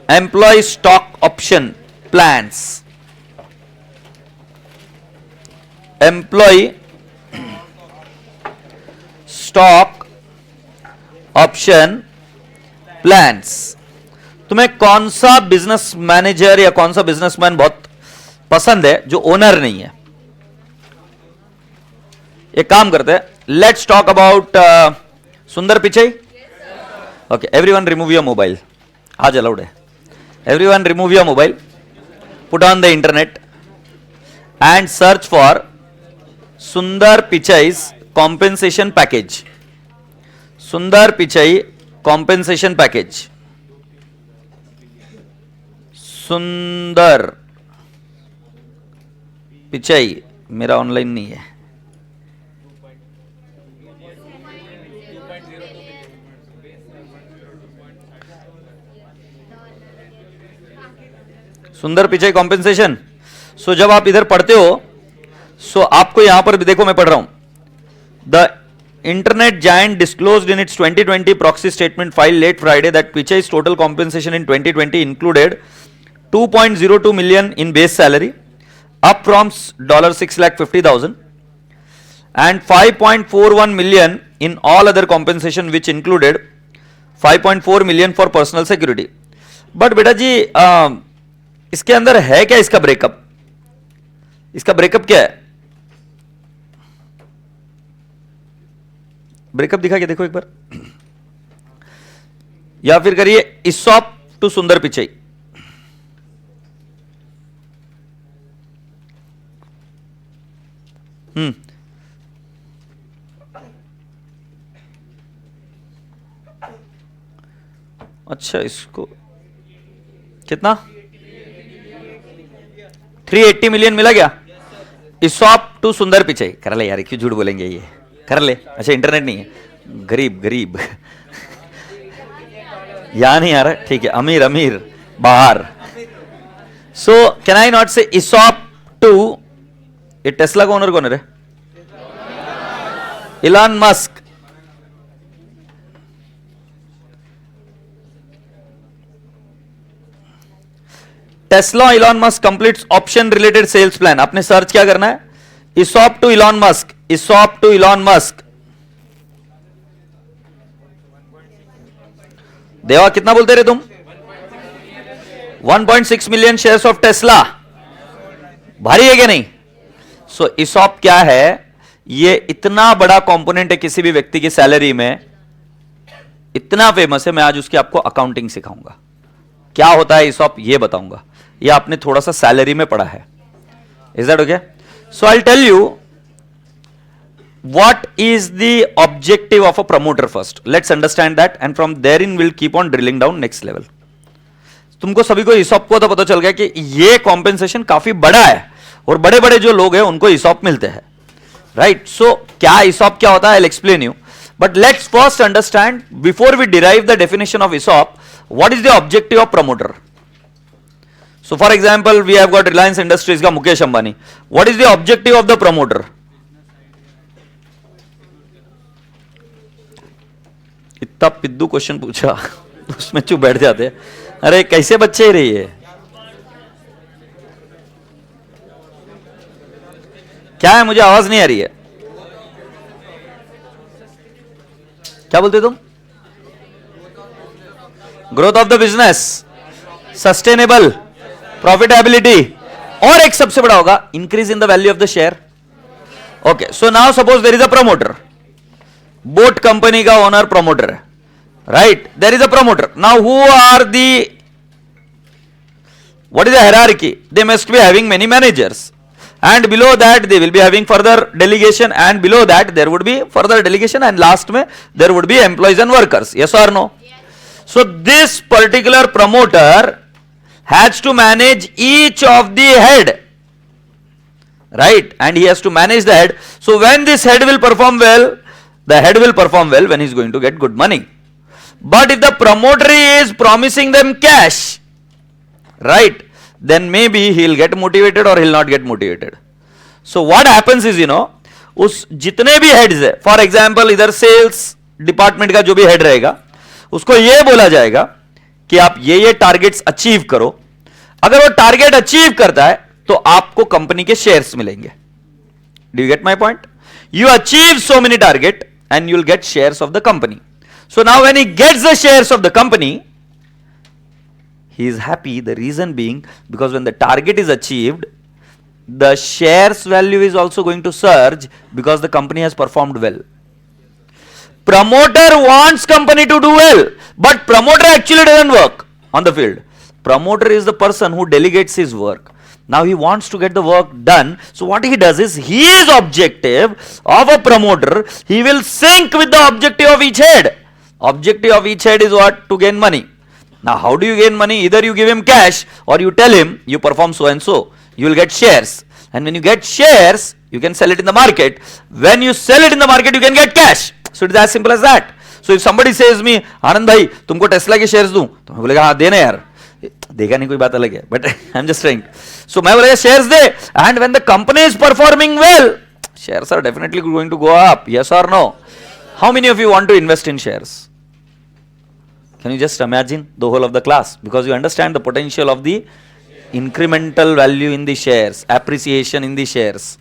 employee stock option plans, employee stock option plans। तुम्हें कौन सा बिजनेस मैनेजर या कौन सा बिजनेसमैन बहुत पसंद है जो ओनर नहीं है? एक काम करते हैं, लेट्स टॉक अबाउट सुंदर Pichai. Okay, everyone remove your mobile. आज अलाउड है। Everyone remove your mobile, put on the internet and search for सुंदर पिचाईज कॉम्पेंसेशन पैकेज। सुंदर पिचाई कॉम्पेंसेशन पैकेज। सुंदर पिचाई मेरा ऑनलाइन नहीं है। सुंदर पिचाई कॉम्पेंसेशन। सो जब आप इधर पढ़ते हो, सो आपको यहां पर भी देखो, मैं पढ़ रहा हूं, the Internet giant disclosed in its 2020 proxy statement filed late Friday that Pichai's total compensation in 2020 included 2.02 million in base salary, up from $650,000, and 5.41 million in all other compensation, which included 5.4 million for personal security. But बेटा जी इसके अंदर है क्या इसका breakup? इसका breakup क्या है? Breakup दिखा के देखो एक बार, या फिर करिए ESOP टू सुंदर पिचाई। अच्छा, इसको कितना 380 मिलियन मिला क्या? ESOP टू सुंदर पिचाई। कर ले यार, क्यों झूठ बोलेंगे, ये कर ले। अच्छा, इंटरनेट नहीं है, गरीब गरीब यहां नहीं आ रहा, ठीक है, अमीर अमीर बाहर। So can I not say ESOP to, ये टेस्ला का ओनर कौन है? Elon Musk. Tesla Elon Musk completes option related sales plan. आपने सर्च क्या करना है? ESOP to Elon Musk, ESOP to Elon Musk. देवा कितना बोलते रहे तुम? 1.6 मिलियन शेयर्स ऑफ टेस्ला। भारी है क्या नहीं? सो ESOP क्या है? ये इतना बड़ा कंपोनेंट है किसी भी व्यक्ति की सैलरी में, इतना फेमस है। मैं आज उसकी आपको अकाउंटिंग सिखाऊंगा, क्या होता है ESOP ये बताऊंगा। ये आपने थोड़ा सा सैलरी में पढ़ा है। Is that okay? So I'll tell you what is the objective of a promoter first. Let's understand that, and from therein we'll keep on drilling down next level. तुमको सभी को ESOP को तो पता चल गया कि ये कॉम्पेंसेशन काफी बड़ा है और बड़े बड़े जो लोग हैं उनको ESOP मिलते हैं, राइट? सो क्या ESOP क्या होता है? I'll explain you. But let's first understand, before we derive the definition of ESOP, what is the objective of promoter? So for example, we have got Reliance Industries का Mukesh Ambani. What is the objective of the promoter? इतना पिद्दू question पूछा उसमें चुप बैठ जाते। अरे कैसे बच्चे ही रही है, क्या है? मुझे आवाज नहीं आ रही है, क्या बोलते तुम? Growth of the business, sustainable, profitability, और एक सबसे बड़ा होगा increase in the value of the share. Okay, so now suppose there is a promoter, boat company का ओनर प्रमोटर है, right? There is a promoter. Now who are the, what is the hierarchy? They must be having many managers, and below that they will be having further delegation, and below that there would be further delegation, and last mein there would be employees and workers. Yes or no? So this particular promoter has to manage each of the head, right? And he has to manage the head. So when this head will perform well, the head will perform well when he is going to get good money. But if the promoter is promising them cash, right, then maybe he'll get motivated or he'll not get motivated. So what happens is, उस जितने भी heads है, for example इधर sales department का जो भी head रहेगा, उसको ये बोला जाएगा कि आप ये टारगेट्स अचीव करो, अगर वो टारगेट अचीव करता है तो आपको कंपनी के शेयर्स मिलेंगे. Do you get my point? You achieve so many target and you'll get shares of the company. So now when he gets the shares of the company, he is happy. The reason being, because when the target is achieved, the shares value is also going to surge because the company has performed well. Promoter wants company to do well, but promoter actually doesn't work on the field. Promoter is the person who delegates his work. Now he wants to get the work done. So what he does is, his objective of a promoter, he will sync with the objective of each head. Objective of each head is what? To gain money. Now how do you gain money? Either you give him cash or you tell him you perform so and so. You will get shares. And when you get shares, you can sell it in the market. When you sell it in the market, you can get cash. So it is as simple as that. So if somebody says me, Anand bhai, तुमको Tesla के shares दूं, तो मैं बोलेगा हाँ देना यार. देगा नहीं कोई बात अलग है, but I am just trying. So मैं बोलेगा शेयर्स दे, and when the company is performing well, shares are definitely going to go up. Yes और no? How many of you want to invest in shares? Can you just imagine the whole of the class, because you understand the potential of the incremental value in the shares, appreciation in the shares.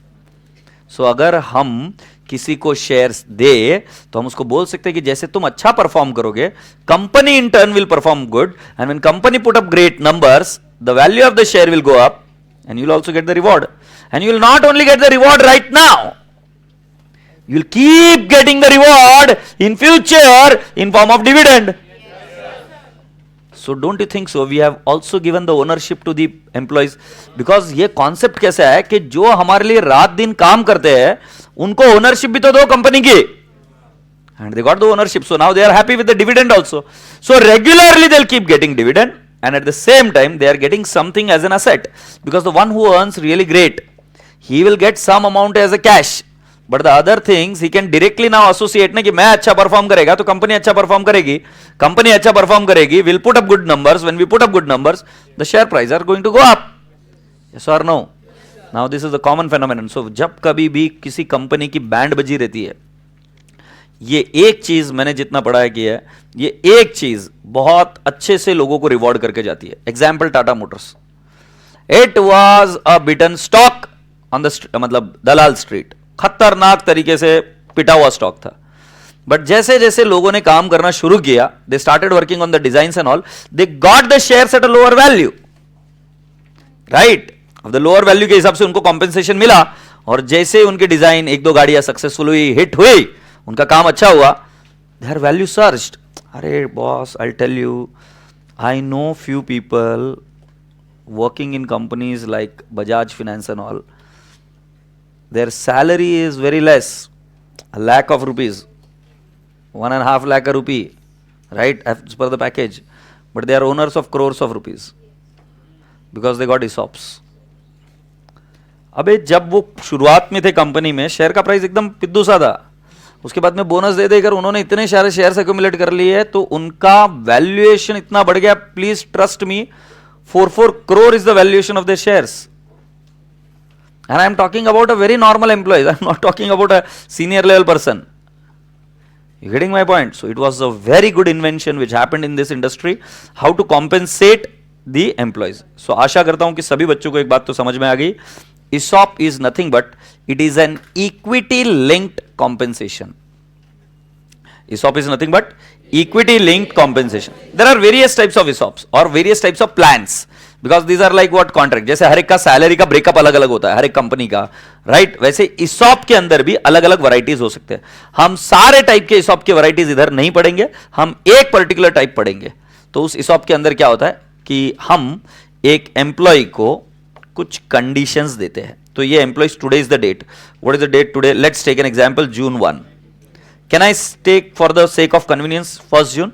So अगर हम किसी को shares दे तो हम उसको बोल सकते हैं कि जैसे तुम अच्छा परफॉर्म करोगे, company in turn will perform good, and when company put up great numbers, the value of the share will go up and you will also get the reward. And you will not only get the reward right now, you will keep getting the reward in future in form of dividend. So don't you think so? We have also given the ownership to the employees, because ये concept कैसा है कि जो हमारे लिए रात दिन काम करते हैं उनको ownership भी तो दो कंपनी की, and they got the ownership, so now they are happy with the dividend also. So regularly they'll keep getting dividend, and at the same time they are getting something as an asset, because the one who earns really great, he will get some amount as a cash. But the other things he can directly now associate ना कि मैं अच्छा perform करेगा तो company अच्छा perform करेगी, company अच्छा perform करेगी, will put up good numbers. When we put up good numbers, the share price are going to go up. Yes or no? Now this is the common phenomenon. So जब कभी भी किसी company की band बजी रहती है, ये एक चीज मैंने जितना पढ़ा है कि है, ये एक चीज बहुत अच्छे से लोगों को रिवॉर्ड करके जाती है. Example Tata Motors. It was a beaten stock on the मतलब दलाल स्ट्रीट, खतरनाक तरीके से पिटा हुआ स्टॉक था. बट जैसे जैसे लोगों ने काम करना शुरू किया, they started working on the designs and all, they got the shares at a lower value, right? अब द लोअर वैल्यू के हिसाब से उनको कॉम्पेंसेशन मिला, और जैसे उनकी डिजाइन एक दो गाड़ियां सक्सेसफुल हुई, हिट हुई, उनका काम अच्छा हुआ, देयर वैल्यू सर्ज्ड. अरे boss, I tell you, I know few people working in companies like Bajaj Finance and all, their salary is very less, a lakh of rupees, 1.5 lakh a rupee, right, as per the package, but they are owners of crores of rupees because they got ESOPs. अबे जब वो शुरुआत में थे company में, share का price एकदम पिद्दू सा था, उसके बाद में बोनस दे देकर उन्होंने इतने सारे शेयर्स एक्यूमुलेट कर लिए, तो उनका वैल्यूएशन इतना बढ़ गया. Please trust me, 4 crore is the valuation of their shares. And I am talking about a very normal employee. I am not talking about a senior level person. You getting my point? So it was a very good invention which happened in this industry, how to compensate the employees. So आशा करता हूं कि सभी बच्चों को एक बात तो समझ में आ गई. ESOP is nothing but it is an equity linked compensation. ESOP is nothing but equity linked compensation. There are various types of ESOPs or various types of plans, because these are like what contract. जैसे हर एक का salary का breakup अलग अलग होता है हर एक company का, राइट? वैसे ESOP के अंदर भी अलग अलग वैरायटीज हो सकते हैं. हम सारे टाइप के ESOP के वैरायटीज इधर नहीं पढ़ेंगे, हम एक पर्टिकुलर टाइप पढ़ेंगे. तो उस ESOP के अंदर क्या होता है कि हम एक एम्प्लॉय को कुछ कंडीशंस देते हैं. तो ये employees, today is the date. What is the date today? Let's take an example, June 1. Can I take, for the sake of convenience, 1st June?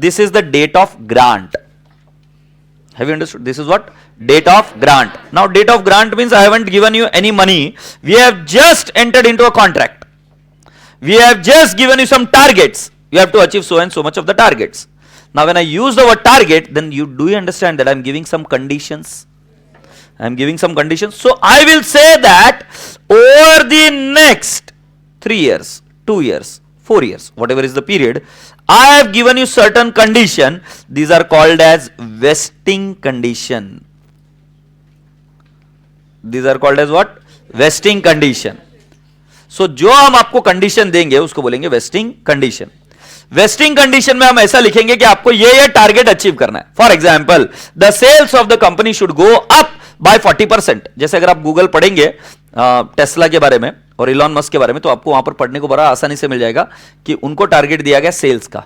This is the date of grant. Have you understood? This is what? Date of grant. Now date of grant means I haven't given you any money. We have just entered into a contract. We have just given you some targets. You have to achieve so and so much of the targets. Now when I use the word target, then do you understand that I am giving some conditions? I am giving some conditions. So I will say that over the next 3 years, 2 years, 4 years, whatever is the period. I have given you certain condition. These are called as vesting condition. These are called as what? Vesting condition. So जो हम आपको condition देंगे उसको बोलेंगे wasting condition. Vesting condition में हम ऐसा लिखेंगे कि आपको ये टारगेट अचीव करना है. For example, the sales of the company should go up by 40%. जैसे अगर आप गूगल पढ़ेंगे टेस्ला के बारे में और इलॉन मस्क के बारे में, तो आपको वहां पर पढ़ने को बड़ा आसानी से मिल जाएगा कि उनको टारगेट दिया गया सेल्स का.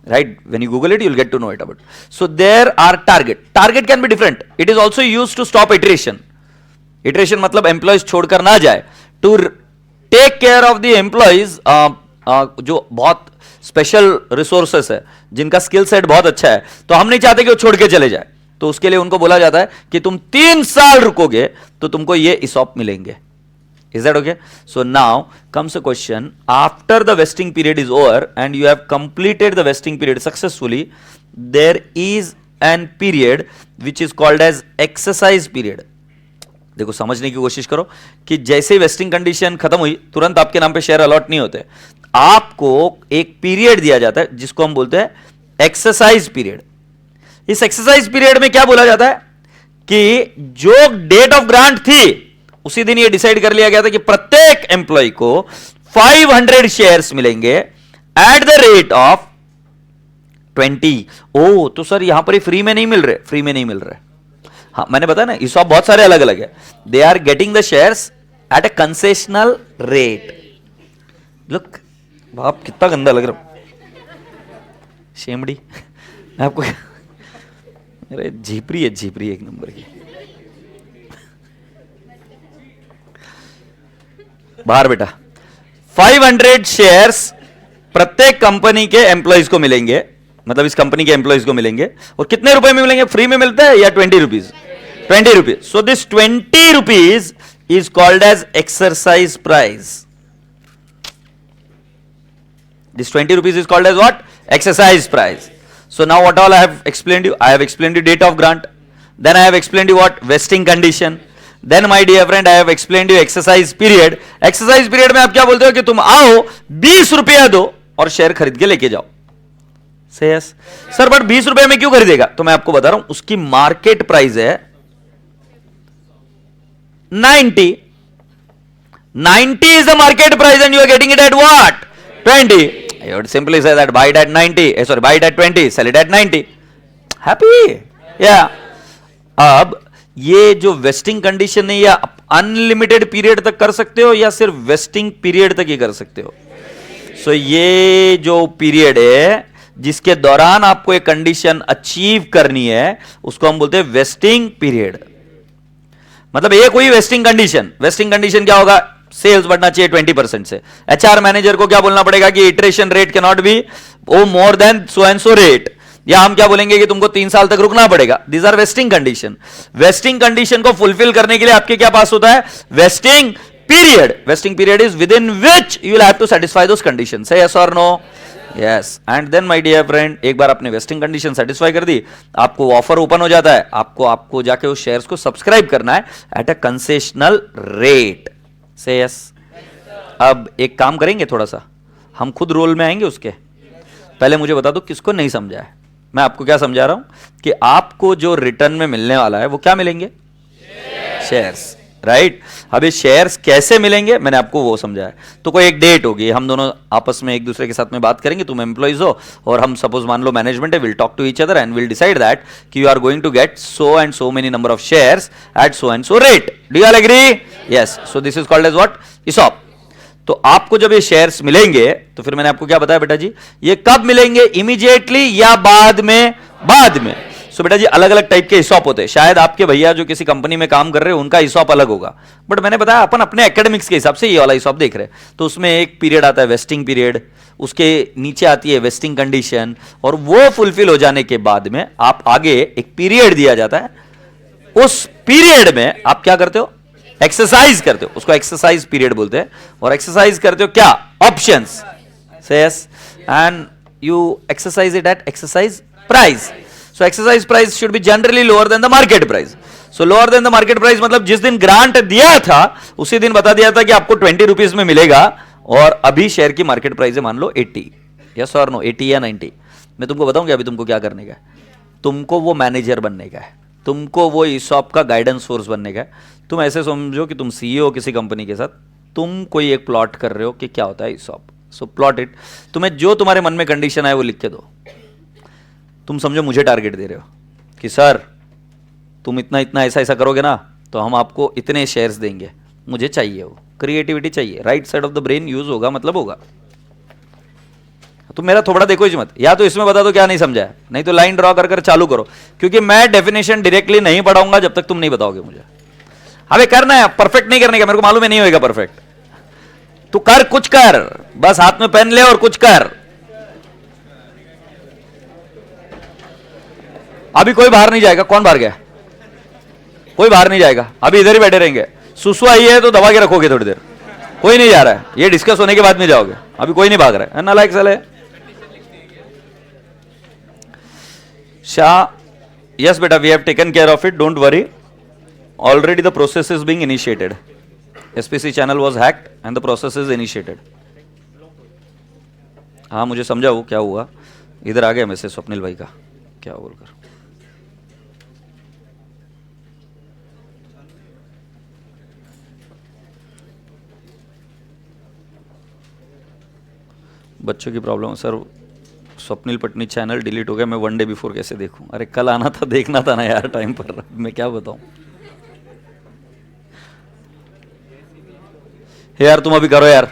Right, when you Google it you will get to know it about. So there are target can be different. It is also used to stop attrition. Attrition मतलब एम्प्लॉयज छोड़कर ना जाए, to take care of the employees जो बहुत special resources है, जिनका skill set बहुत अच्छा है, तो हम नहीं चाहते कि वो छोड़ के चले जाए. तो उसके लिए उनको बोला जाता है कि तुम 3 साल रुकोगे तो तुमको ये ESOP मिलेंगे. Is that okay? So now comes a question. After the vesting period is over and you have completed the vesting period successfully, there is an period which is called as exercise period. देखो समझने की कोशिश करो कि जैसे wasting condition खत्म हुई तुरंत आपके नाम पे शेयर अलॉट नहीं होते. आपको एक पीरियड दिया जाता है जिसको हम बोलते हैं एक्सरसाइज पीरियड. इस एक्सरसाइज पीरियड में क्या बोला जाता है कि जो डेट ऑफ ग्रांट थी उसी दिन ये डिसाइड कर लिया गया था कि प्रत्येक एम्प्लॉय को 500 शेयर्स मिलेंगे एट द रेट ऑफ 20. ओ तो सर यहां पर फ्री में नहीं मिल रहे. फ्री में नहीं मिल रहे. हाँ मैंने बताया ना, ESOP बहुत सारे अलग अलग है. They are getting the shares at a concessional rate. Look बाप कितना गंदा लग रहा हूं. शेमड़ी मैं आपको अरे झीपरी है एक नंबर की. बाहर बेटा. 500 शेयर्स प्रत्येक कंपनी के एम्प्लॉयज को मिलेंगे, मतलब इस कंपनी के एम्प्लॉयज को मिलेंगे. और कितने रुपए में मिलेंगे? फ्री में मिलता है या 20 rupees? 20 rupees. So this 20 rupees is called as exercise price. This 20 rupees is called as what? Exercise price. So now what all I have explained you? I have explained you date of grant. Then I have explained you what? Vesting condition. Then my dear friend, I have explained you exercise period. Exercise period में आप क्या बोलते हो कि तुम आओ 20 रुपया दो और शेयर खरीद के लेके जाओ. Say yes. सर बट 20 रुपए में क्यों खरीदेगा? तो मैं आपको बता रहा हूं उसकी मार्केट प्राइस है 90. 90 is the market price and you are getting it at what? 20. I would simply say that buy it at 90. Sorry, buy it at 20, sell it at 90. Happy? Yeah. अब ये जो वेस्टिंग कंडीशन है या unlimited period तक कर सकते हो या सिर्फ वेस्टिंग पीरियड तक ही कर सकते हो. सो ये जो पीरियड है जिसके दौरान आपको एक कंडीशन अचीव करनी है उसको हम बोलते हैं वेस्टिंग पीरियड. मतलब एक हुई वेस्टिंग कंडीशन. वेस्टिंग कंडीशन क्या होगा? सेल्स बढ़ना चाहिए 20% से. HR मैनेजर को क्या बोलना पड़ेगा कि attrition rate can not be oh more than so and so rate. या हम क्या बोलेंगे कि तुमको 3 साल तक रुकना पड़ेगा. These are vesting condition. Vesting condition को फुलफिल करने के लिए आपके क्या पास होता है? Vesting period. Vesting period is within which you will have to satisfy those conditions. Say yes और no? Yes. And then my dear friend, एक बार आपने वेस्टिंग कंडीशन सेटिस्फाई कर दी, आपको ऑफर ओपन हो जाता है. आपको जाके उस शेयर्स को सब्सक्राइब करना है एट अ कंसेशनल रेट. से यस. अब एक काम करेंगे, थोड़ा सा हम खुद रोल में आएंगे उसके. पहले मुझे बता दो किसको नहीं समझा है. मैं आपको क्या समझा रहा हूं कि आपको जो रिटर्न में मिलने वाला है वो क्या मिलेंगे? शेयर्स. राइट. अब ये शेयर्स कैसे मिलेंगे मैंने आपको वो समझा है. तो कोई एक डेट होगी, हम दोनों आपस में एक दूसरे के साथ में बात करेंगे. तुम एम्प्लॉइज हो और हम सपोज मान लो मैनेजमेंट है. Will talk to each other and will decide that कि you are going to get so and so many number of shares at so and so rate. Do you all agree? Yes. So this is called as what? ESOP. तो आपको जब ये shares मिलेंगे तो फिर मैंने आपको क्या बताया बेटा जी, ये कब मिलेंगे? इमीडिएटली या बाद में? बाद में. सो बेटा जी अलग अलग टाइप के ESOP होते हैं. शायद आपके भैया जो किसी कंपनी में काम कर रहे हैं उनका ESOP अलग होगा, बट मैंने बताया अपन अपने एकेडमिक्स के हिसाब से ये वाला ESOP देख रहे हैं. तो उसमें एक पीरियड आता है वेस्टिंग पीरियड, उसके नीचे आती है वेस्टिंग कंडीशन, और वो फुलफिल हो जाने के बाद में आप आगे एक पीरियड दिया जाता है. उस पीरियड में आप क्या करते हो? एक्सरसाइज करते हो. उसको एक्सरसाइज पीरियड बोलते हैं. और एक्सरसाइज करते हो क्या? ऑप्शंस. से yes. And you exercise it at exercise price. So exercise price should be generally lower than the market price. So lower than the market price मतलब जिस दिन ग्रांट दिया था उसी दिन बता दिया था कि आपको 20 रुपीज में मिलेगा और अभी शेयर की मार्केट प्राइस है मान लो 80, यस और नो, 80 या 90। मैं तुमको बताऊंगा अभी तुमको क्या करने का है। तुमको वो मैनेजर बनने का है, तुमको वो ईसॉप का गाइडेंस सोर्स बनने का है। तुम ऐसे समझो कि तुम सीईओ हो किसी कंपनी के साथ, तुम कोई एक प्लॉट कर रहे हो कि क्या होता है ईसॉप, सो प्लॉट इट। तुम्हें जो तुम्हारे मन में कंडीशन है वो लिख के दो। तुम समझो मुझे टारगेट दे रहे हो कि सर तुम इतना इतना ऐसा ऐसा करोगे ना तो हम आपको इतने शेयर्स देंगे, मुझे चाहिए वो क्रिएटिविटी चाहिए, right side of the brain use होगा मतलब होगा। तुम मेरा थोड़ा देखो ही मत, या तो इसमें बता दो क्या नहीं समझा है, नहीं तो लाइन ड्रॉ कर कर चालू करो, क्योंकि मैं डेफिनेशन डायरेक्टली नहीं पढ़ाऊंगा जब तक तुम नहीं बताओगे मुझे। हमें करना है, परफेक्ट नहीं करने का, मेरे को मालूम है नहीं होगा परफेक्ट। तू कर, कुछ कर, बस हाथ में पेन ले और कुछ कर। अभी कोई बाहर नहीं जाएगा। कौन बाहर गया? कोई बाहर नहीं जाएगा, अभी इधर ही बैठे रहेंगे। सुसु आई है तो दबा के रखोगे थोड़ी देर, कोई नहीं जा रहा है, ये डिस्कस होने के बाद में जाओगे, अभी कोई नहीं भाग रहा है ना, लाइक साले। Shah, yes beta, we have taken care of it, don't worry, already the process is being initiated, SPC channel was hacked and the process is initiated। हाँ मुझे समझाओ क्या हुआ। इधर आ गया मैसेज स्वप्निल भाई का, क्या बोलकर। बच्चों की problem sir, Swapnil Patni channel delete हो गया, मैं 1 डे बिफोर कैसे देखूं? अरे कल आना था, देखना था ना यार टाइम पर, मैं क्या बताऊं यार। तुम अभी करो यार,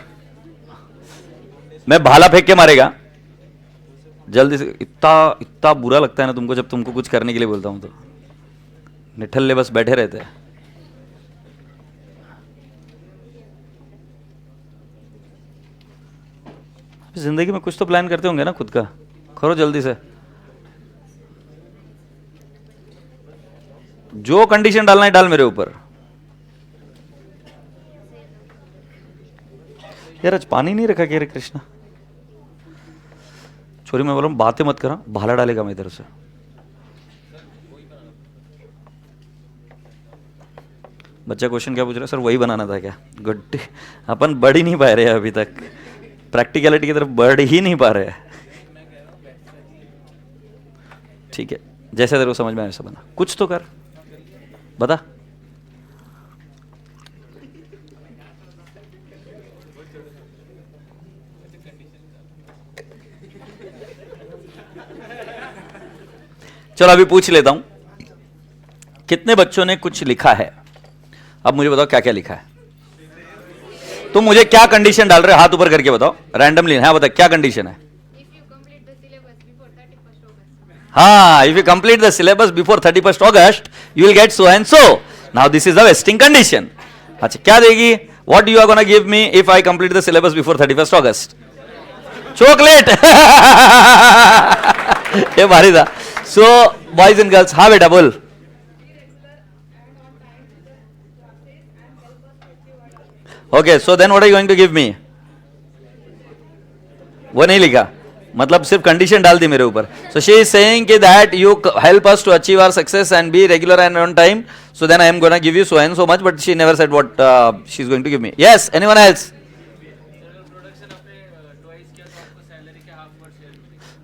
मैं भाला फेंक के मारेगा जल्दी से। इतना इतना बुरा लगता है ना तुमको जब तुमको कुछ करने के लिए बोलता हूं तो निठल्ले बस बैठे रहते हैं। जिंदगी में कुछ तो प्लान करते होंगे ना खुद का, करो जल्दी से। जो कंडीशन डालना है डाल मेरे ऊपर। यार आज पानी नहीं रखा क्या रे कृष्णा? छोरी मैं बोल रहा हूं बातें मत करा, भाला डालेगा मैं इधर से। बच्चा क्वेश्चन क्या पूछ रहा है? सर वही बनाना था क्या? गुड, अपन बढ़ ही नहीं पाए रहे अभी तक, प्रैक्टिकलिटी की तरफ बढ़ ही नहीं पा रहे हैं। ठीक है, जैसे तेरे को समझ में आए वैसा बना, कुछ तो कर, बता। चलो अभी पूछ लेता हूं, कितने बच्चों ने कुछ लिखा है? अब मुझे बताओ क्या क्या लिखा है। तुम मुझे क्या कंडीशन डाल रहे हो? हाथ ऊपर करके बताओ, रैंडमली। हाँ बता क्या कंडीशन है? हाँ, if you complete the syllabus before 31st August, you will get so and so. Now this is the vesting condition. अच्छा क्या देगी? What you are gonna give me if I complete the syllabus before 31st August? Chocolate. ये भारी था। So boys and girls, हाँ बेटा बोल। Okay, so then what are you going to give me? वो नहीं लिखा, मतलब सिर्फ कंडीशन डाल दी मेरे ऊपर। सो शी इज सेइंग कि that you help us to achieve our success and be regular and on time, so then I am gonna give you so and so much, but she never said what she is going to give me. Yes, anyone else?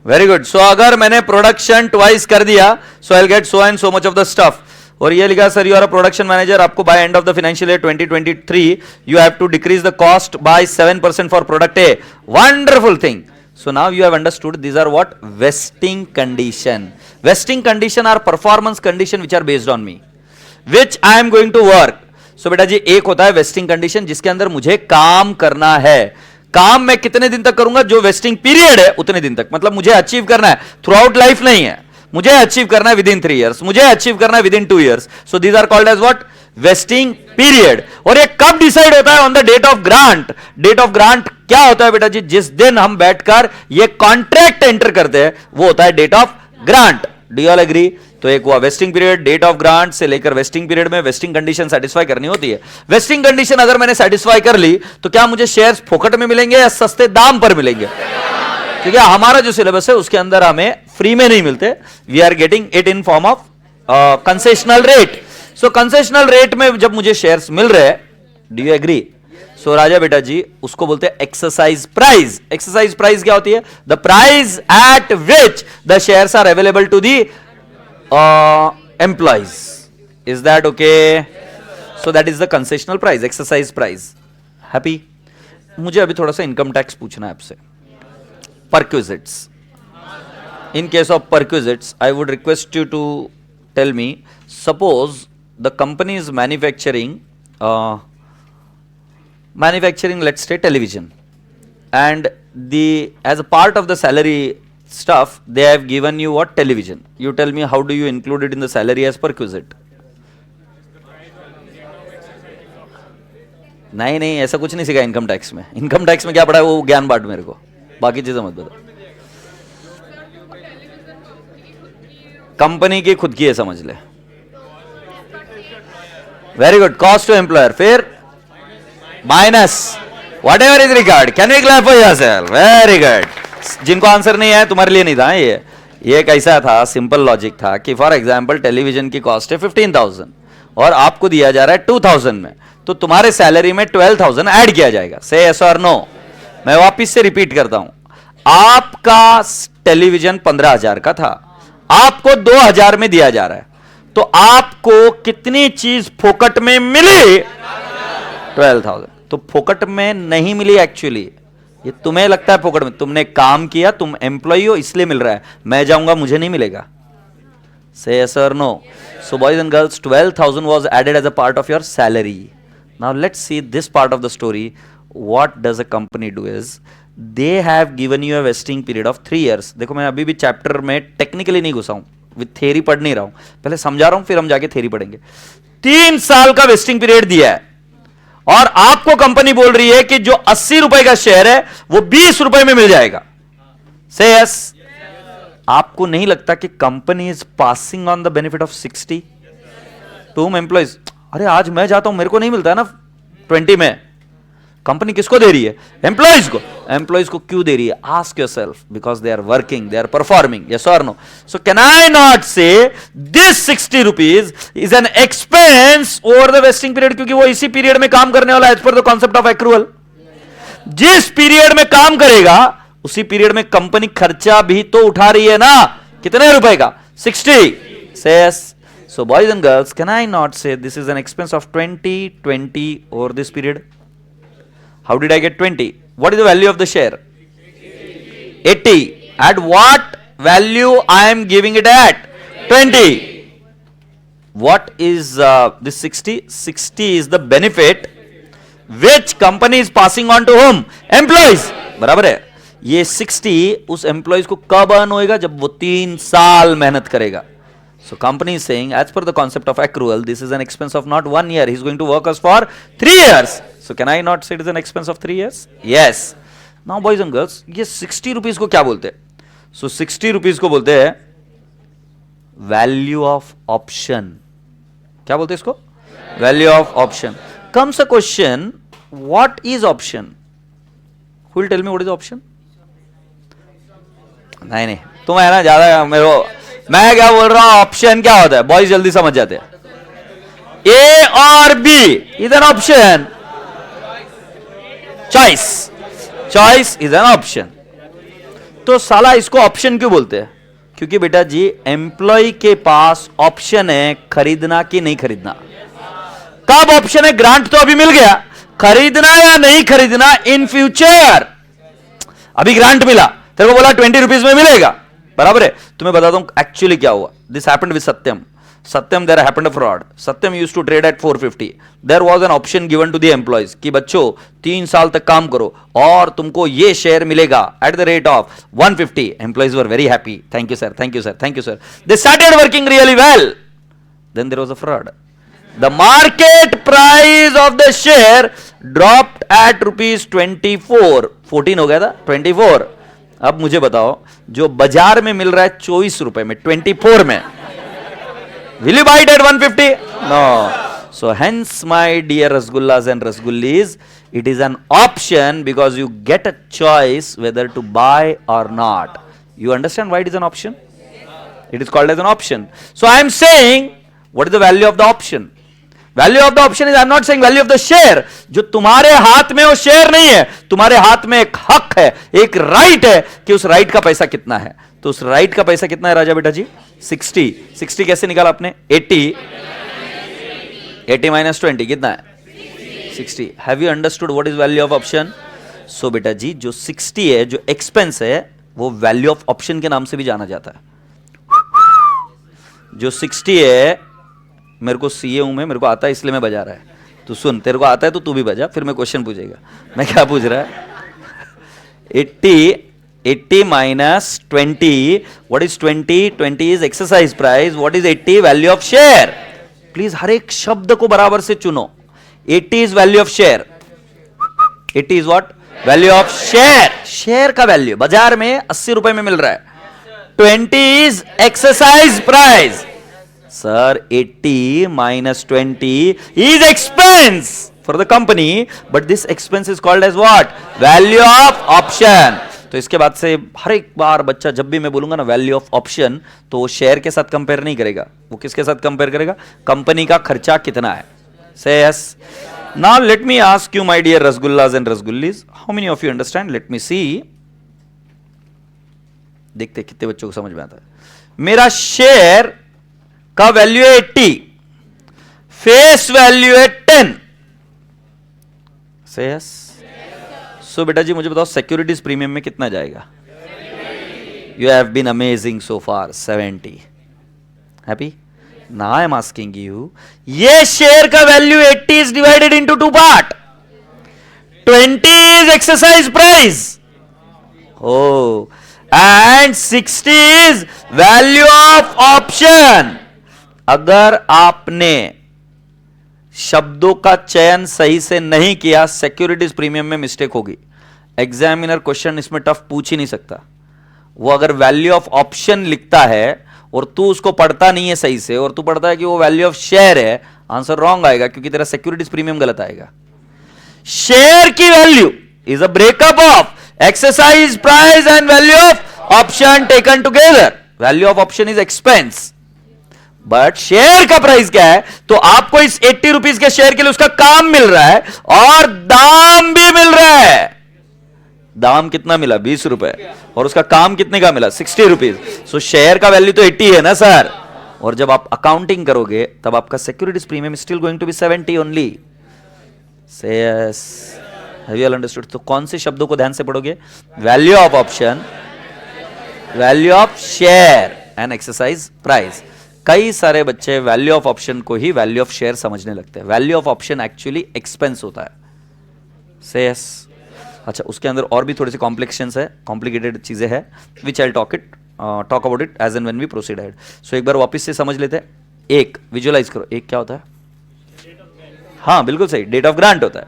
Very good. So अगर मैंने production twice कर दिया, so I will get so and so much of the stuff. और ये लिखा sir you are a production manager, आपको by end of the financial year 2023 you have to decrease the cost by 7% for product A. Wonderful thing. So now you have understood these are what? Vesting condition. Vesting condition are performance condition which are based on me, which I am going to work. So बेटा जी एक होता है vesting condition जिसके अंदर मुझे काम करना है। काम मैं कितने दिन तक करूंगा? जो वेस्टिंग पीरियड है उतने दिन तक, मतलब मुझे अचीव करना है थ्रू आउट लाइफ नहीं है, मुझे अचीव करना है विद इन 3 years, मुझे अचीव करना है within 2 years. So these are called as what? Vesting period. और ये कब डिसाइड होता है? On the date of grant. Date of grant क्या होता है बेटा जी? जिस दिन हम बैठकर ये कॉन्ट्रैक्ट एंटर करते हैं वो होता है date of grant. Do you all agree? तो एक हुआ vesting period, date of grant से लेकर वेस्टिंग पीरियड में वेस्टिंग कंडीशन सेटिस्फाई करनी होती है। वेस्टिंग कंडीशन अगर मैंने सेटिस्फाई कर ली तो क्या मुझे शेयर्स फोकट में मिलेंगे या सस्ते दाम पर मिलेंगे? क्योंकि हमारा जो सिलेबस है उसके अंदर हमें फ्री में नहीं मिलते, we are getting it in form of concessional rate. So concessional rate में जब मुझे शेयर्स मिल रहे हैं, do you agree? So so राजा बेटा जी उसको बोलते हैं एक्सरसाइज प्राइस. एक्सरसाइज प्राइस क्या होती है? The price at which the shares are available to the employees. Is that okay? So that is the concessional price, exercise price. Happy? मुझे अभी थोड़ा सा इनकम टैक्स पूछना है आपसे. Perquisites. In case of perquisites, I would request you to tell me, suppose the company is manufacturing, let's say television, and as a part of the salary stuff, they have given you what? Television. You tell me, how do you include it in the salary as perquisite? नहीं, ऐसा कुछ नहीं सीखा income tax में. Income tax में क्या पढ़ा है वो ज्ञान बांट मेरे को, बाकी चीजें मत बता. कंपनी की खुद की है, समझ ले. Very good. Cost to employer, फिर minus whatever is record. Can we clap for yourself? Very good. जिनको आंसर नहीं है तुम्हारे लिए नहीं था ये कैसा था, सिंपल लॉजिक था कि फॉर एग्जांपल टेलीविजन की कॉस्ट है 15,000 और आपको दिया जा रहा है 2,000 में, तो तुम्हारे सैलरी में 12,000 ऐड किया जाएगा. से यस और नो? मैं वापिस से रिपीट करता हूं. आपका टेलीविजन 15,000 का था, आपको 2,000 में दिया जा रहा है, तो आपको कितनी चीज फोकट में मिली? 12,000. तो फोकट में नहीं मिली एक्चुअली. ये तुम्हें लगता है फोकट में, तुमने काम किया, तुम एम्प्लॉय हो इसलिए मिल रहा है. मैं जाऊंगा मुझे नहीं मिलेगा. से यस और no? So boys and girls, 12,000 was added as a part of your salary. Now let's see this part of the story. What does a company do is they have given you a vesting period of 3 years. देखो मैं अभी भी chapter में technically नहीं घुसा हूं, with theory पढ़ नहीं रहा हूं, पहले समझा रहा हूं फिर हम जाके थ्योरी पढ़ेंगे. 3 साल का वेस्टिंग पीरियड दिया है और आपको कंपनी बोल रही है कि जो 80 रुपए का शेयर है वो 20 रुपए में मिल जाएगा. से यस? आपको नहीं लगता कि company is passing on the benefit of 60 to employees? अरे आज मैं जाता हूं, मेरे को नहीं मिलता है ना 20 में. कंपनी किसको दे रही है? एम्प्लॉइज को. एम्प्लॉइज को क्यों दे रही है? Ask yourself. Because they are working, they are performing. Yes और no? So can I not say this 60 rupees is an expense over the vesting period? क्योंकि वो इसी पीरियड में काम करने वाला है as per the concept of accrual. जिस पीरियड में काम करेगा उसी पीरियड में कंपनी खर्चा भी तो उठा रही है ना. कितने रुपए का? 60. Say yes? So boys and girls, can I not say this is an expense of 20 over this period? How did I get 20? What is the value of the share? 80. At what value I am giving it at? 20. What is this 60? 60 is the benefit which company is passing on to whom? Employees. बराबर है. ये 60 उस employees को कब earn होएगा? जब वो 3 साल मेहनत करेगा. So company is saying, as per the concept of accrual, this is an expense of not 1 year. He is going to work us for 3 years. So can I not say it is an expense of 3 years? Yes. Now boys and girls, ये 60 rupees को क्या बोलते हैं? So 60 rupees को बोलते हैं value of option. क्या बोलते हैं इसको? Value of option. Comes a question, what is option? Who will tell me what is option? नहीं, तुम है ना ज्यादा मेरे को. मैं क्या बोल रहा हूं? ऑप्शन क्या होता है? बॉयज जल्दी समझ जाते हैं. ए और B is an option. Choice is an option. तो साला इसको ऑप्शन क्यों बोलते हैं? क्योंकि बेटा जी एम्प्लॉय के पास ऑप्शन है खरीदना कि नहीं खरीदना. कब ऑप्शन है? ग्रांट तो अभी मिल गया, खरीदना या नहीं खरीदना इन फ्यूचर. अभी ग्रांट मिला, तेरे को बोला 20 रुपीज में मिलेगा, बराबर है. तुम्हें बताता हूं एक्चुअली क्या हुआ. This happened with Satyam. Satyam, there happened a fraud. Satyam used to trade at 450. There was an option given to the employees कि बच्चों 3 साल तक काम करो और तुमको ये शेयर मिलेगा at the rate of 150. Employees were very happy. Thank you sir, thank you sir, thank you sir. They started working really well. Then there was a fraud. The market price of the share dropped at rupees 24. 14 हो गया था 24. अब मुझे बताओ जो बाजार में मिल रहा है 24 रुपए में, 24 में, will you buy it at 150? No. So hence my dear Rasgullas and Rasgullis, it is an option because you get a choice whether to buy or not. You understand why it is an option? It is called as an option. So I am saying, what is the value of the option? Value of the option is, I am not saying value of the share. जो तुम्हारे हाथ में वो share नहीं है, तुम्हारे हाथ में एक हक है, एक राइट है कि उस राइट का पैसा कितना है। तो उस राइट का पैसा कितना है राजा बेटा जी? 60। 60 कैसे निकाला आपने? 80 माइनस 20 कितना है? 60। Have you understood what is value of option? So बेटा जी जो 60 है, जो एक्सपेंस है, वो वैल्यू ऑफ ऑप्शन के नाम से भी जाना जाता है। जो 60 है, मेरे को सीए हूं, मेरे को आता है इसलिए मैं बजा रहा है। तू सुन, तेरे को आता है तो तू भी बजा, फिर मैं क्वेश्चन पूछेगा। मैं क्या पूछ रहा है? 80 minus 20, what is 20? 20 is exercise price, what is 80? Value of share. Please हर एक शब्द को बराबर से चुनो। 80 is value of share. 80 is what? Value of share. Share का वैल्यू बाजार में 80 रुपए में मिल रहा है। 20 is exercise price. Sir, 80 minus 20 is expense for the company, but this expense is called as what? Value of option. तो इसके बाद से हर एक बार बच्चा जब भी मैं बोलूंगा ना वैल्यू ऑफ ऑप्शन, तो वो शेयर के साथ कंपेयर नहीं करेगा, वो किसके साथ कंपेयर करेगा? कंपनी का खर्चा कितना है। Say yes. Now let me ask you, my dear Rasgullas and Rasgullis, how many of you understand? Let me see. देखते कितने बच्चों को समझ में आता है। मेरा शेयर का वैल्यू है 80, फेस वैल्यू है 10। से यस। सो बेटा जी मुझे बताओ सिक्योरिटीज प्रीमियम में कितना जाएगा? You have been amazing so far. 70। Happy? Now I am asking you, ये शेयर का value 80 is divided into 2 part. 20 is exercise price, oh, and 60 is value of option. अगर आपने शब्दों का चयन सही से नहीं किया, सिक्योरिटीज प्रीमियम में मिस्टेक होगी। एग्जामिनर क्वेश्चन इसमें टफ पूछ ही नहीं सकता। वो अगर वैल्यू ऑफ ऑप्शन लिखता है और तू उसको पढ़ता नहीं है सही से, और तू पढ़ता है कि वो वैल्यू ऑफ शेयर है, आंसर रॉन्ग आएगा, क्योंकि तेरा सिक्योरिटीज प्रीमियम गलत आएगा। शेयर की value is a breakup of exercise price and value of option taken together. Value of option is expense, but share का प्राइस क्या है? तो आपको इस 80 रुपीज के शेयर के लिए उसका काम मिल रहा है और दाम भी मिल रहा है। दाम कितना मिला? 20 रुपए, और उसका काम कितने का मिला? 60 रुपीज। सो शेयर का वैल्यू तो 80 है ना सर। और जब आप अकाउंटिंग करोगे तब आपका securities premium still going to be 70 only. Say yes, have you all understood? तो कौन से शब्दों को ध्यान से पढ़ोगे? Value of option, value of share and exercise price. कई सारे बच्चे वैल्यू ऑफ ऑप्शन को ही वैल्यू ऑफ शेयर समझने लगते हैं। Value of option actually expense होता है। से यस। अच्छा, उसके अंदर और भी थोड़ी सी कॉम्प्लेक्शंस है, कॉम्प्लिकेटेड चीजें हैं, which I talk about it as and when we proceed ahead. So एक बार वापस से समझ लेते हैं। एक विजुअलाइज करो, एक क्या होता है? हाँ बिल्कुल सही, डेट ऑफ ग्रांट होता है।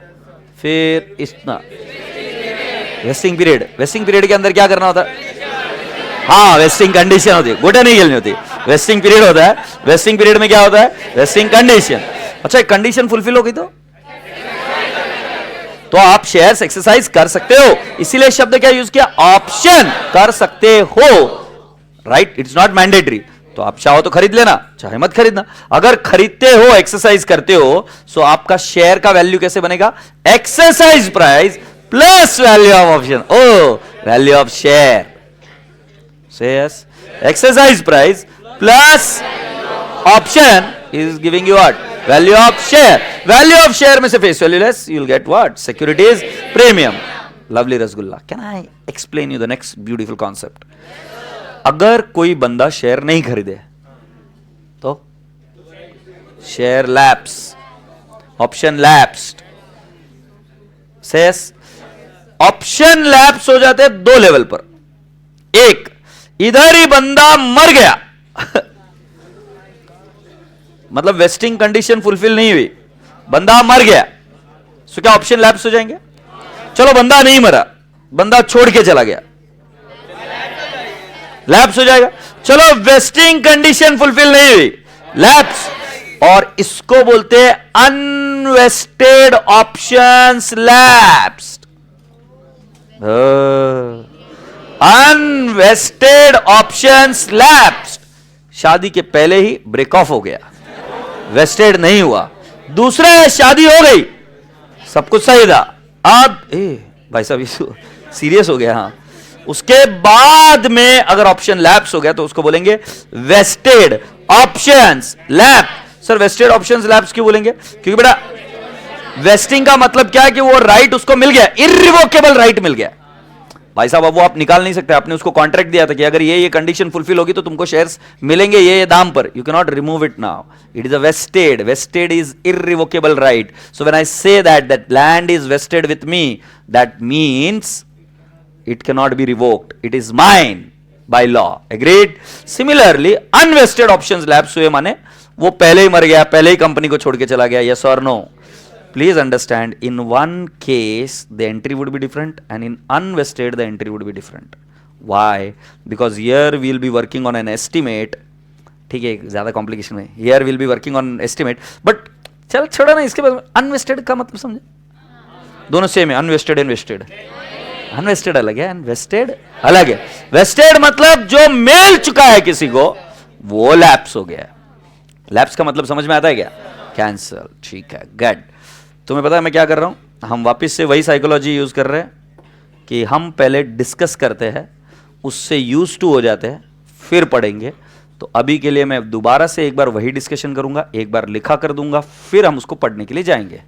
फिर इतना वेस्टिंग पीरियड। वेस्टिंग पीरियड के अंदर क्या करना होता है? हाँ, वेस्टिंग कंडीशन होती है, गोटा नहीं खेलनी होती। वेस्टिंग पीरियड होता है। वेस्टिंग पीरियड में क्या होता है? Wasting condition. अच्छा, कंडीशन फुलफिल हो गई तो आप शेयर्स एक्सरसाइज कर सकते हो, इसीलिए शब्द क्या यूज किया? ऑप्शन। कर सकते हो, राइट? It's not mandatory. तो आप चाहो तो खरीद लेना, चाहे मत खरीदना। अगर खरीदते हो, एक्सरसाइज करते हो, सो आपका शेयर का वैल्यू कैसे बनेगा? Exercise price plus value of option. Oh, value of share. Say yes. Exercise price plus option is giving you what? Value of share. Value of share में से face value less, you'll get what? Securities premium. Lovely Rasgulla. Can I explain you the next beautiful concept? अगर कोई बंदा share नहीं खरीदे तो share lapse, option lapsed. सेस option lapse हो जाते हैं दो लेवल पर। एक, इधर ही बंदा मर गया मतलब वेस्टिंग कंडीशन फुलफिल नहीं हुई, बंदा मर गया, सो क्या ऑप्शन लैप्स हो जाएंगे? चलो बंदा नहीं मरा, बंदा छोड़ के चला गया, लैप्स हो जाएगा। चलो वेस्टिंग कंडीशन फुलफिल नहीं हुई, लैप्स। और इसको बोलते हैं unvested options lapsed. Unvested options lapsed. शादी के पहले ही ब्रेक ऑफ हो गया, वेस्टेड नहीं हुआ, दूसरा है शादी हो गई, सब कुछ सही था, अब भाई साहब सीरियस हो गया, हाँ, उसके बाद में अगर ऑप्शन लैप्स हो गया तो उसको बोलेंगे vested options lapse. Sir vested options lapse क्यों बोलेंगे? क्योंकि बेटा वेस्टिंग का मतलब क्या है कि वो राइट उसको मिल गया, इर्रिवोकेबल राइट मिल गया। भाई साहब अब वो आप निकाल नहीं सकते, आपने उसको कॉन्ट्रैक्ट दिया था कि अगर ये कंडीशन फुलफिल होगी तो तुमको शेयर्स मिलेंगे ये दाम पर, you can not remove it now, it is a vested, vested is irrevocable right. So when I say that land is vested with me, that means it cannot be revoked, it is mine by law, agreed? Similarly unvested options lapse हुए माने वो पहले ही मर गया, पहले ही company को छोड़ के चला गया, yes or no? Please understand, in one case the entry would be different and in unvested the entry would be different. Why? Because here we will be working on an estimate, ठीक है, ज्यादा complication में, here we will be working on estimate, but चल छोड़ो ना, इसके बाद unvested का मतलब समझे, दोनों सेम है, unvested invested, अनवेस्टेड अलग है, अनवेस्टेड अलग है। वेस्टेड मतलब जो मिल चुका है किसी को वो लैप्स हो गया। लैप्स का मतलब समझ में आता है क्या? कैंसल, ठीक है, गुड। तुम्हें पता है मैं क्या कर रहा हूं? हम वापस से वही साइकोलॉजी यूज कर रहे हैं कि हम पहले डिस्कस करते हैं, उससे यूज टू हो जाते हैं, फिर पढ़ेंगे। तो अभी के लिए मैं दोबारा से एक बार वही डिस्कशन करूंगा, एक बार लिखा कर दूंगा, फिर हम उसको पढ़ने के लिए जाएंगे।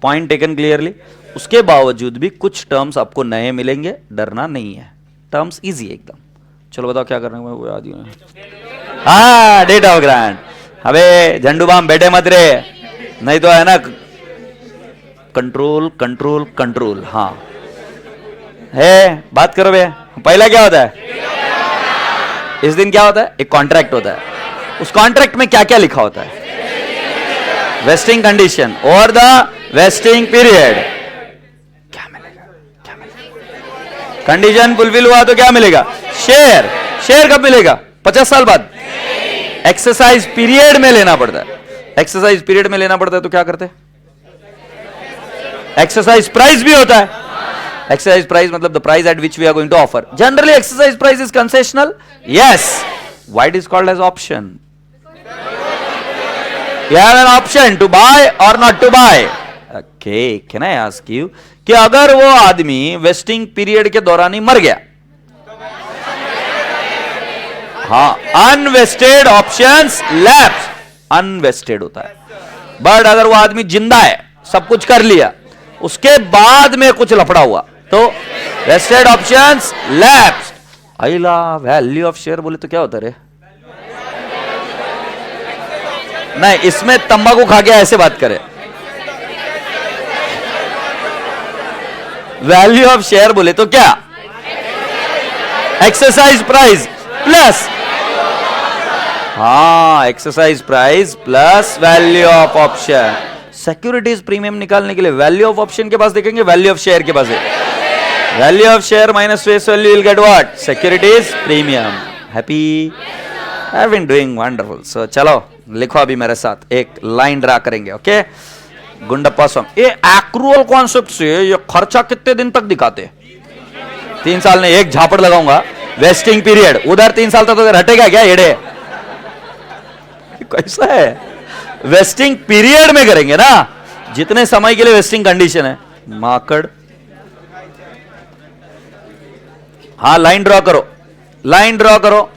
Point taken clearly? उसके बावजूद भी कुछ टर्म्स आपको नए मिलेंगे, डरना नहीं है, टर्म्स इजी है एकदम। चलो बताओ क्या करना है, वो याद ही नहीं। हाँ, डेट ऑफ ग्रांट। अबे झंडू बाम बैठे मत रे, नहीं तो है ना कंट्रोल कंट्रोल कंट्रोल। हाँ है, बात करो भैया। पहला क्या होता है? इस दिन क्या होता है? एक कॉन्ट्रैक्ट होता है, उस कॉन्ट्रैक्ट में क्या क्या लिखा होता है? वेस्टिंग कंडीशन और द वेस्टिंग पीरियड। क्या मिलेगा? क्या मिलेगा? कंडीशन फुलफिल हुआ तो क्या मिलेगा? शेयर। शेयर कब मिलेगा? 50 साल बाद। एक्सरसाइज पीरियड में लेना पड़ता है। एक्सरसाइज पीरियड में लेना पड़ता है तो क्या करते हैं? एक्सरसाइज प्राइस भी होता है। एक्सरसाइज प्राइस मतलब the price at which we are going to offer. Generally exercise price is concessional, yes. Why it is called as option? You have an option to buy or not to buy. Okay, can I ask you कि अगर वो आदमी vesting period के दौरान ही मर गया, हाँ, unvested options lapse, unvested होता है। बट अगर वो आदमी जिंदा है, सब कुछ कर लिया, उसके बाद में कुछ लफड़ा हुआ तो वेस्टेड ऑप्शंस लैप्स। अला वैल्यू ऑफ शेयर बोले तो क्या होता रे? नहीं, इसमें तंबाकू खा के ऐसे बात करे। वैल्यू ऑफ शेयर बोले तो क्या? एक्सरसाइज प्राइस प्लस, हाँ, exercise price plus value of option. Securities premium निकालने के लिए वैल्यू ऑफ ऑप्शन के पास देखेंगे, वैल्यू ऑफ शेयर के पास है value of share minus face value will get what? Securities premium. Happy? I have been doing wonderful. So चलो लिखो अभी मेरे साथ, एक लाइन ड्रा करेंगे, ओके? गुंडप्पा स्वामी, ये एक्रूअल कॉन्सेप्ट से ये खर्चा कितने दिन तक दिखाते? 3 साल में एक झापड़ लगाऊंगा, वेस्टिंग पीरियड उधर 3 साल तक तो हटेगा क्या? एड़े कैसा है? वेस्टिंग पीरियड में करेंगे ना, जितने समय के लिए वेस्टिंग कंडीशन है। माकड़, हाँ, लाइन ड्रॉ करो, लाइन ड्रॉ करो।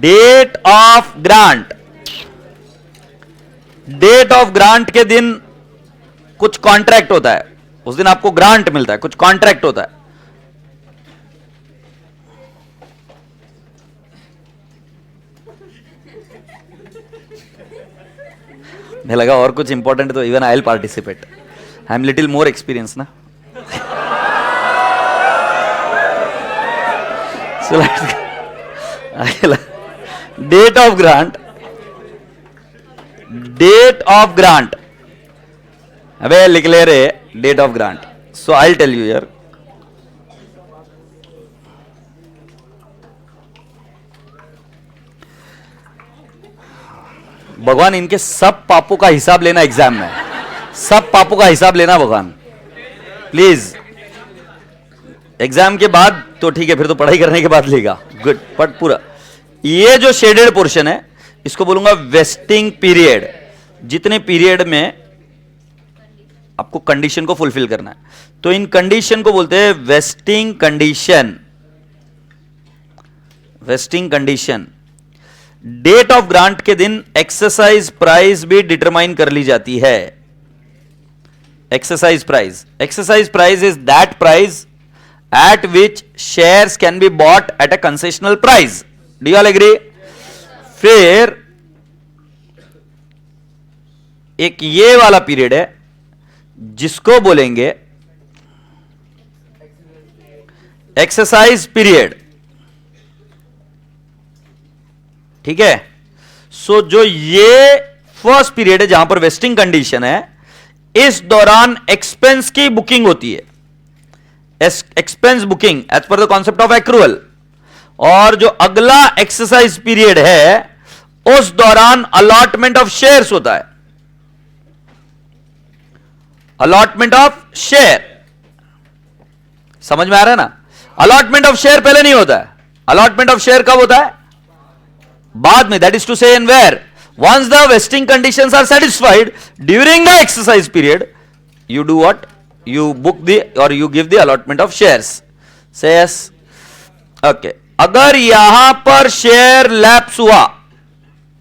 Date of grant, date of grant के दिन कुछ कॉन्ट्रैक्ट होता है, उस दिन आपको ग्रांट मिलता है, कुछ कॉन्ट्रैक्ट होता है। मैं लगा और कुछ इंपॉर्टेंट तो even I will participate, I am little more experience ना। Date of grant, date of grant, अबे लिख ले रे, date of grant. So I tell you यार, भगवान इनके सब पापों का हिसाब लेना एग्जाम में, सब पापों का हिसाब लेना भगवान, प्लीज। एग्जाम के बाद तो ठीक है, फिर तो पढ़ाई करने के बाद लेगा, गुड। बट पूरा ये जो शेडेड पोर्शन है इसको बोलूंगा वेस्टिंग पीरियड। जितने पीरियड में आपको कंडीशन को फुलफिल करना है, तो इन कंडीशन को बोलते हैं vesting condition. Vesting condition. Date of grant के दिन एक्सरसाइज प्राइस भी डिटरमाइन कर ली जाती है। Exercise price is that price at which shares can be bought at a concessional price. Do you all agree? फिर एक ये वाला पीरियड है जिसको बोलेंगे एक्सरसाइज पीरियड, ठीक है। सो जो ये फर्स्ट पीरियड है जहां पर वेस्टिंग कंडीशन है, इस दौरान एक्सपेंस की बुकिंग होती है, expense booking as per the concept of accrual. और जो अगला एक्सरसाइज पीरियड है उस दौरान अलॉटमेंट ऑफ शेयर्स होता है। अलॉटमेंट ऑफ शेयर, समझ में आ रहा है ना? अलॉटमेंट ऑफ शेयर पहले नहीं होता है। अलॉटमेंट ऑफ शेयर कब होता है? बाद में। That is to say in where once the vesting conditions are satisfied during the exercise period, you do what? You book the or you give the allotment of shares. Say yes. Okay. अगर यहां पर share lapse हुआ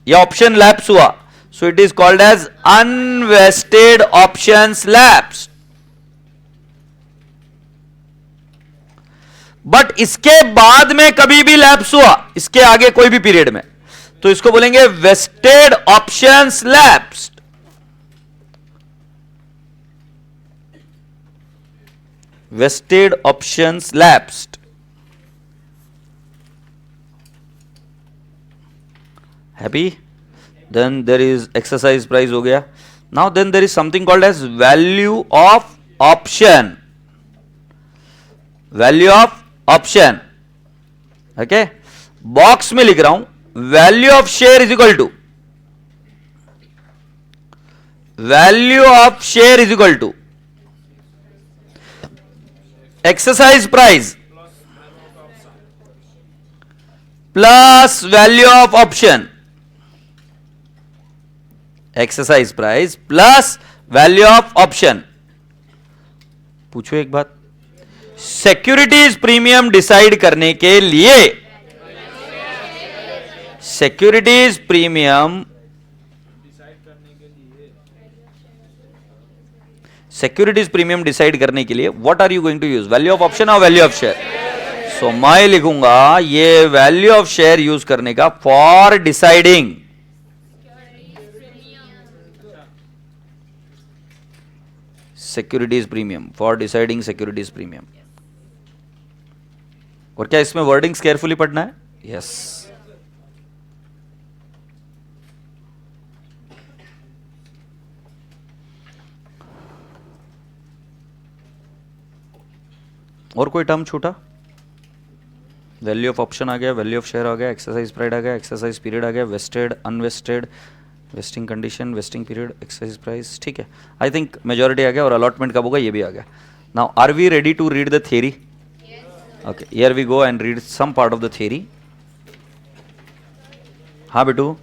या option lapse हुआ, so it is called as unvested options lapsed. But इसके बाद में कभी भी लैप्स हुआ, इसके आगे कोई भी पीरियड में, तो इसको बोलेंगे vested options lapsed. vested options lapsed. Happy? Then there is exercise price हो गया. Now then there is something called as value of option. Value of option. Okay? Box में लिख रहा हूं value of share is equal to exercise price plus value of option. Exercise price plus value of option. पूछो एक बात, securities premium decide करने के लिए सिक्योरिटीज प्रीमियम डिसाइड करने के लिए what are you going to use? Value of option और वैल्यू ऑफ शेयर। सो मैं लिखूंगा ये वैल्यू ऑफ शेयर यूज करने का for deciding securities premium, for deciding securities premium. और क्या इसमें वर्डिंग्स केयरफुली पढ़ना है? यस। और कोई टर्म छूटा? वैल्यू ऑफ ऑप्शन आ गया, वैल्यू ऑफ शेयर आ गया, एक्सरसाइज प्राइस आ गया, एक्सरसाइज पीरियड आ गया, vested, unvested, vesting condition, vesting period, exercise price. ठीक है, आई थिंक मेजॉरिटी आ गया और अलॉटमेंट कब होगा ये भी आ गया। Now are we ready to read the theory? Okay, here we go and read some part of the theory. हाँ बेटू,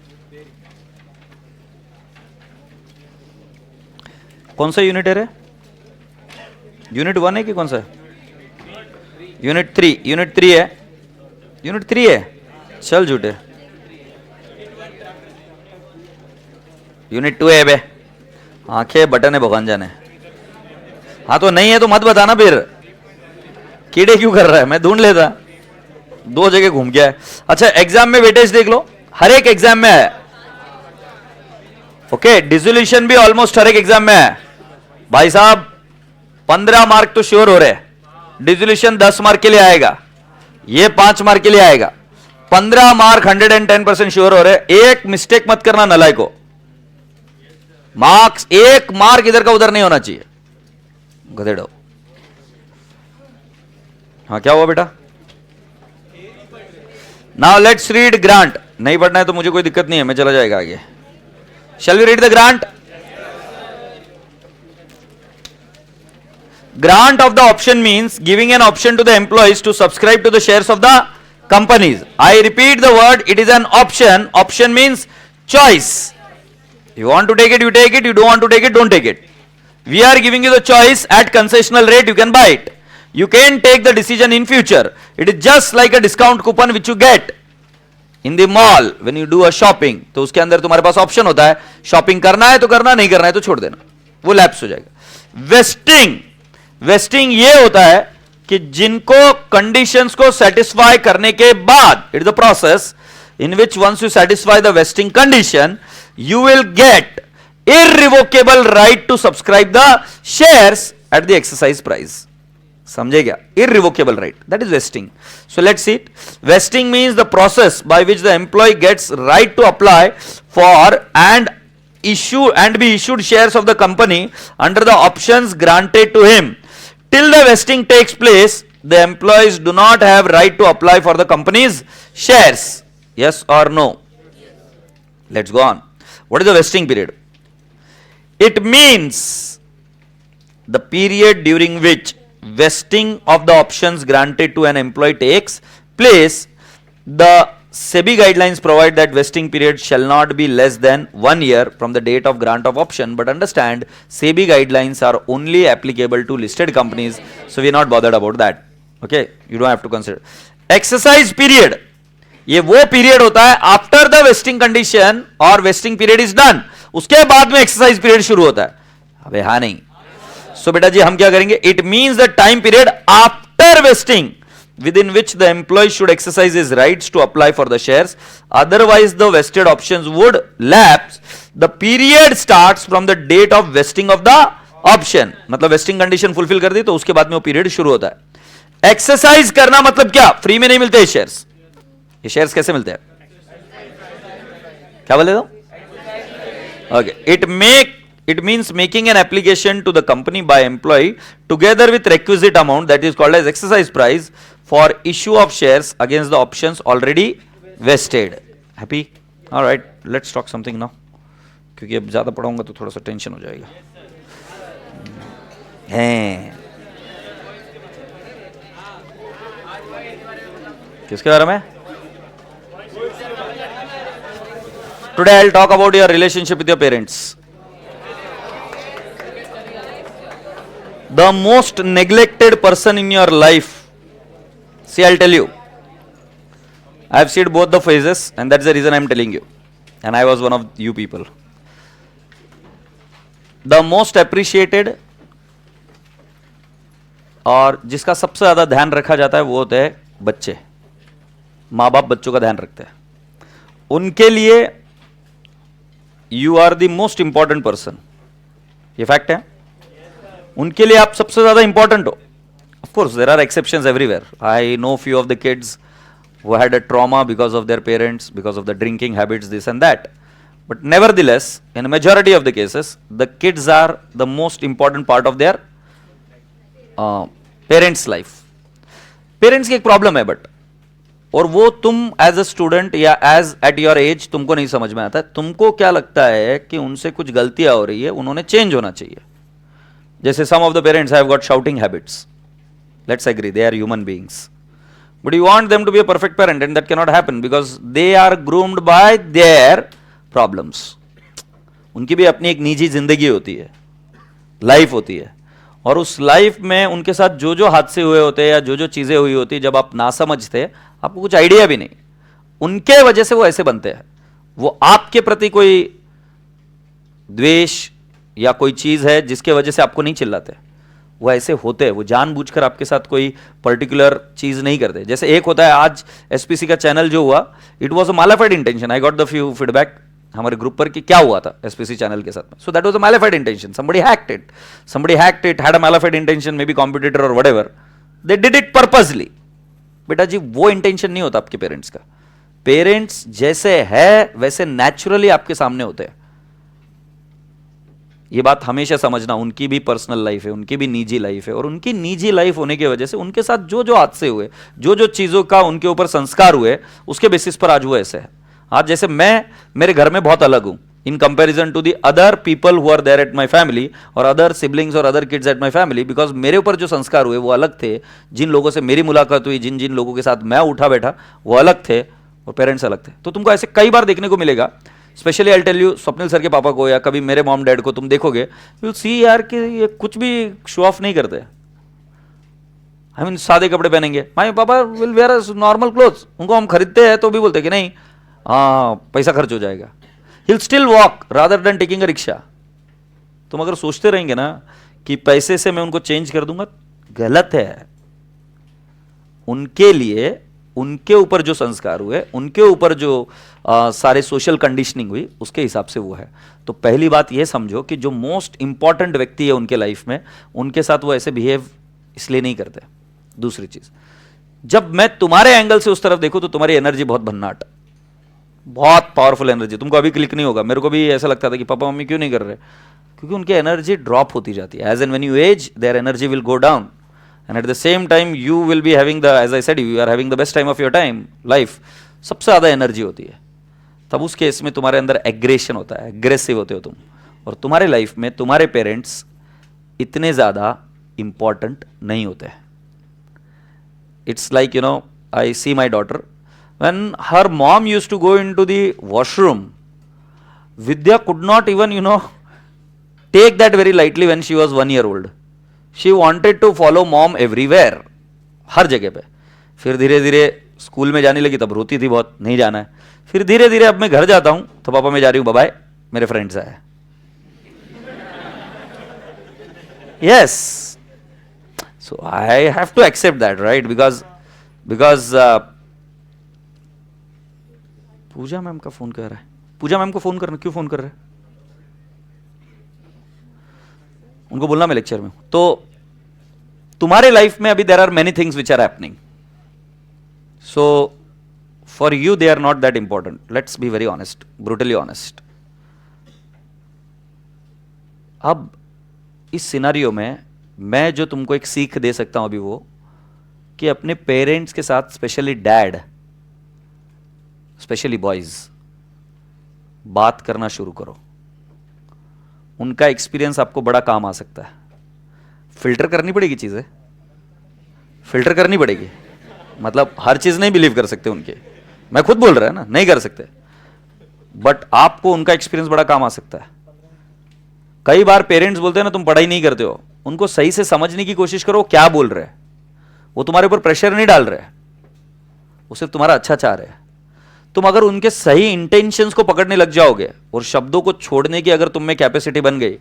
कौन सा यूनिट है रे? यूनिट 1 है कि कौन सा है? यूनिट 3। यूनिट 3 है, यूनिट 3 है। चल झूठे, यूनिट 2 है बे। आंखें बटन है भगवान जाने। हाँ तो नहीं है तो मत बताना फिर, कीड़े क्यों कर रहा है? मैं ढूंढ लेता, 2 जगह घूम गया है। अच्छा, एग्जाम में वेटेज देख लो, हर एक एग्जाम में है। ओके, डिसोल्यूशन भी ऑलमोस्ट हर एक एग्जाम में है भाई साहब। 15 मार्क तो श्योर हो रहे, डिसोल्यूशन 10 मार्क के लिए आएगा, ये 5 मार्क के लिए आएगा। 15 मार्क 110% श्योर हो रहे। एक मिस्टेक मत करना नलाई को, मार्क्स 1 मार्क इधर का उधर नहीं होना चाहिए, गधेड़ो। हाँ क्या हुआ बेटा? Now let's read grant. नहीं पढ़ना है तो मुझे कोई दिक्कत नहीं है, मैं चला जाएगा आगे। Shall we read the grant? Grant of the option means giving an option to the employees to subscribe to the shares of the companies. I repeat the word, it is an option. Option means choice. You want to take it, you take it. You don't want to take it, don't take it. We are giving you the choice at concessional rate, you can buy it. You can take the decision in future. It is just like a discount coupon which you get in the mall when you do a shopping. तो उसके अंदर तुम्हारे पास option होता है, shopping करना है तो करना, नहीं करना है तो छोड़ देना, वो लैप्स हो जाएगा. वेस्टिंग, वेस्टिंग ये होता है कि जिनको कंडीशंस को सेटिस्फाई करने के बाद, it is the process in which once you satisfy the vesting condition, you will get irrevocable right to subscribe the shares at the exercise price. समझे क्या? Irrevocable right, that is vesting. So let's see it. Vesting means the process by which the employee gets right to apply for and issue and be issued shares of the company under the options granted to him. Till the vesting takes place, the employees do not have right to apply for the company's shares. Yes or no? Let's go on. What is the vesting period? It means the period during which vesting of the options granted to an employee takes place. The SEBI guidelines provide that vesting period shall not be less than 1 year from the date of grant of option, but understand SEBI guidelines are only applicable to listed companies, so we are not bothered about that. Okay, you don't have to consider. Exercise period, ये वो period होता है after the vesting condition और wasting period is done, उसके बाद में exercise period शुरू होता है. अबे हाँ नहीं. सो बेटा जी हम क्या करेंगे? It means the time period after wasting within which the employee should exercise his rights to apply for the shares, otherwise the vested options would lapse. The period starts from the date of vesting of the option. मतलब wasting condition fulfil कर दी तो उसके बाद में वो period शुरू होता है. एक्सरसाइज करना मतलब क्या? फ्री में नहीं मिलते ये शेयर्स. ये शेयर्स कैसे मिलते हैं? क्या बोले तो? Okay, it means making an application to the company by employee together with requisite amount, that is called as exercise price, for issue of shares against the options already vested. Happy? All right, let's talk something now, क्योंकि अब ज्यादा पढ़ाऊंगा तो थोड़ा सा tension हो जाएगा. हैं किसके बारे में? Today I'll talk about your relationship with your parents. The most neglected person in your life. See, I'll tell you. I've seen both the phases, and that's the reason I'm telling you. And I was one of you people. The most appreciated और जिसका सबसे ज्यादा ध्यान रखा जाता है वो होते हैं बच्चे. माँ बाप बच्चों का ध्यान रखते हैं. उनके लिए you are the most important person. ये फैक्ट है. उनके लिए आप सबसे ज्यादा इंपॉर्टेंट हो. Of course, there are exceptions everywhere. I know few of the kids who had a trauma because of their parents, because of the drinking habits, this and that. But nevertheless, in a majority of the cases, the kids are the most important part of their parents' life. Parents की एक problem है but, और वो तुम as a student या as at your age तुमको नहीं समझ में आता है. तुमको क्या लगता है कि उनसे कुछ गलतियां हो रही है, उन्होंने चेंज होना चाहिए. जैसे some of the parents have got shouting habits. Let's agree, they are human beings. But you want them to be a perfect parent, and that cannot happen because they are groomed by their problems. उनकी भी अपनी एक निजी जिंदगी होती है, life होती है, और उस लाइफ में उनके साथ जो जो हादसे हुए होते हैं या जो जो चीज़ें हुई होती है, जब आप नासमझ थे, आपको कुछ आइडिया भी नहीं, उनके वजह से वो ऐसे बनते हैं. वो आपके प्रति कोई द्वेष या कोई चीज़ है जिसके वजह से आपको नहीं चिल्लाते, वो ऐसे होते हैं. वो जानबूझकर आपके साथ कोई पर्टिकुलर चीज नहीं करते. जैसे एक होता है, आज एसपीसी का चैनल जो हुआ, it was a malafide intention. I got the few feedback हमारे ग्रुप पर कि क्या हुआ था एसपीसी चैनल के साथ में. So that was a malafide intention. Somebody hacked it, had a malafide intention, may be competitor और whatever. They did it purposely. बेटा जी वो इंटेंशन नहीं होता आपके पेरेंट्स का. पेरेंट्स जैसे है वैसे नेचुरली आपके सामने होते हैं. ये बात हमेशा समझना. उनकी भी पर्सनल लाइफ है, उनकी भी निजी लाइफ है, और उनकी निजी लाइफ होने की वजह से उनके साथ जो जो हादसे हुए, जो जो चीज़ों का उनके ऊपर संस्कार हुए, उसके बेसिस पर आज वो ऐसे है. आज जैसे मैं मेरे घर में बहुत अलग हूं, in comparison to the other people who are there at my family or other siblings or other kids at my family, because मेरे ऊपर जो संस्कार हुए वो अलग थे, जिन लोगों से मेरी मुलाकात हुई, जिन जिन लोगों के साथ मैं उठा बैठा वो अलग थे और पेरेंट्स अलग थे। तो तुमको ऐसे कई बार देखने को मिलेगा, specially I tell you, Swapnil sir के पापा को या कभी मेरे मॉम डैड को तुम देखोगे, यू विल सी यार कि ये कुछ भी शो ऑफ नहीं करते। आई मीन सादे कपड़े पहनेंगे, माई पापा विल वेयर नॉर्मल क्लोथ्स, उनको हम खरीदते हैं तो भी बोलते कि नहीं हाँ पैसा खर्च हो जाएगा, he'll still walk rather than taking a rickshaw। तुम अगर सोचते रहेंगे ना कि पैसे से मैं उनको चेंज कर दूंगा, गलत है। उनके लिए, उनके ऊपर जो संस्कार हुए, उनके ऊपर जो सारे सोशल कंडीशनिंग हुई, उसके हिसाब से वो है। तो पहली बात ये समझो कि जो मोस्ट इंपॉर्टेंट व्यक्ति है उनके लाइफ में, उनके साथ वो ऐसे बिहेव इसलिए नहीं करते। दूसरी चीज, जब मैं तुम्हारे एंगल से उस तरफ देखूं तो तुम्हारी एनर्जी बहुत भन्नाट, बहुत पावरफुल एनर्जी, तुमको अभी क्लिक नहीं होगा। मेरे को भी ऐसा लगता था कि पापा मम्मी क्यों नहीं कर रहे, क्योंकि उनकी एनर्जी ड्रॉप होती जाती है। As and when you age their energy will go down and at the same time you will be having the, as I said, you are having the best time of your time life, सबसे ज़्यादा energy होती है। तब उस case में तुम्हारे अंदर aggression होता है, एग्रेसिव होते हो तुम, और तुम्हारे लाइफ में तुम्हारे पेरेंट्स इतने ज़्यादा इंपॉर्टेंट नहीं होते हैं। It's like, you know, I see my daughter, when her mom used to go into the washroom, Vidya could not even, you know, take that very lightly when she was 1 year old. She wanted to follow mom everywhere, हर जगह पे। फिर धीरे धीरे school में जाने लगी, तब रोती थी बहुत, नहीं जाना है। फिर धीरे धीरे अब मैं घर जाता हूं तो पापा मैं जा रही हूं, बाय, मेरे फ्रेंड्स आए। Yes, so I have to accept that, right? Because Pooja ma'am का फोन कर रहा है, पूजा मैम को फोन करना, क्यों फोन कर रहे हैं? उनको बोलना मैं लेक्चर में हूं। तो तुम्हारे लाइफ में अभी there are many things which are happening, so for you they are not that important. Let's be very honest, brutally honest. अब इस सिनारियो में मैं जो तुमको एक सीख दे सकता हूं अभी, वो कि अपने पेरेंट्स के साथ, स्पेशली डैड, स्पेशली बॉयज, बात करना शुरू करो। उनका एक्सपीरियंस आपको बड़ा काम आ सकता है। फिल्टर करनी पड़ेगी चीजें, फिल्टर करनी पड़ेगी, मतलब हर चीज नहीं बिलीव कर सकते उनके, मैं खुद बोल रहा है ना, नहीं कर सकते, बट आपको उनका एक्सपीरियंस बड़ा काम आ सकता है। कई बार पेरेंट्स बोलते हैं ना तुम पढ़ाई नहीं करते हो, उनको सही से समझने की कोशिश करो क्या बोल रहे हैं। वो तुम्हारे ऊपर प्रेशर नहीं डाल रहे, वो सिर्फ तुम्हारा अच्छा चाह रहे हैं। तुम अगर उनके सही इंटेंशंस को पकड़ने लग जाओगे और शब्दों को छोड़ने की अगर तुम में कैपेसिटी बन गई,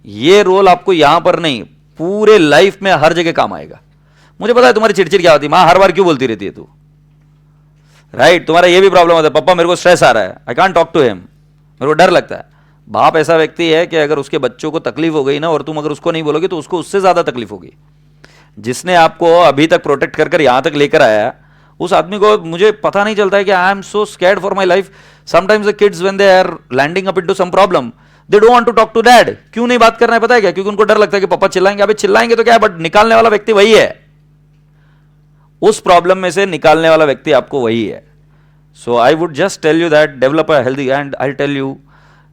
ये रोल आपको यहां पर नहीं, पूरे लाइफ में हर जगह काम आएगा। मुझे पता है तुम्हारी चिड़चिड़ क्या होती है, मां हर बार क्यों बोलती रहती है तू, राइट? तुम्हारा ये भी प्रॉब्लम होता है, पापा मेरे को स्ट्रेस आ रहा है, I can't talk to him, मेरे को डर लगता है। बाप ऐसा व्यक्ति है कि अगर उसके बच्चों को तकलीफ हो गई ना, और तुम अगर उसको नहीं बोलोगे तो उसको उससे ज्यादा तकलीफ होगी। जिसने आपको अभी तक प्रोटेक्ट कर कर यहां तक लेकर आया, उस आदमी को मुझे पता नहीं चलता है कि I am so scared for my life. Sometimes the kids when they are landing up into some problem, they don't want to talk to dad. क्यों नहीं बात करना है पता है क्या? क्योंकि उनको डर लगता है कि पापा चिल्लाएंगे। अबे चिल्लाएंगे तो क्या है, बट निकालने वाला व्यक्ति वही है, उस प्रॉब्लम में से निकालने वाला व्यक्ति आपको वही है। So I would just tell you that develop a healthy, and I tell you,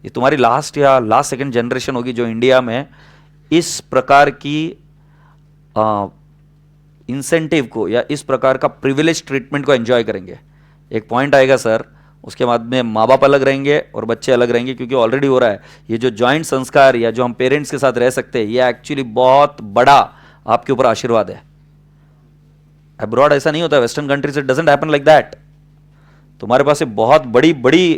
ये तुम्हारी लास्ट या लास्ट सेकंड जनरेशन होगी जो इंडिया में इस प्रकार की इंसेंटिव को या इस प्रकार का प्रिविलेज ट्रीटमेंट को एंजॉय करेंगे। एक पॉइंट आएगा सर, उसके बाद में माँ बाप अलग रहेंगे और बच्चे अलग रहेंगे, क्योंकि ऑलरेडी हो रहा है। ये जो जॉइंट संस्कार या जो हम पेरेंट्स के साथ रह सकते हैं, ये एक्चुअली बहुत बड़ा आपके ऊपर आशीर्वाद है। अब्रॉड ऐसा नहीं होता, western countries it doesn't happen like that. तुम्हारे पास एक बहुत बड़ी बड़ी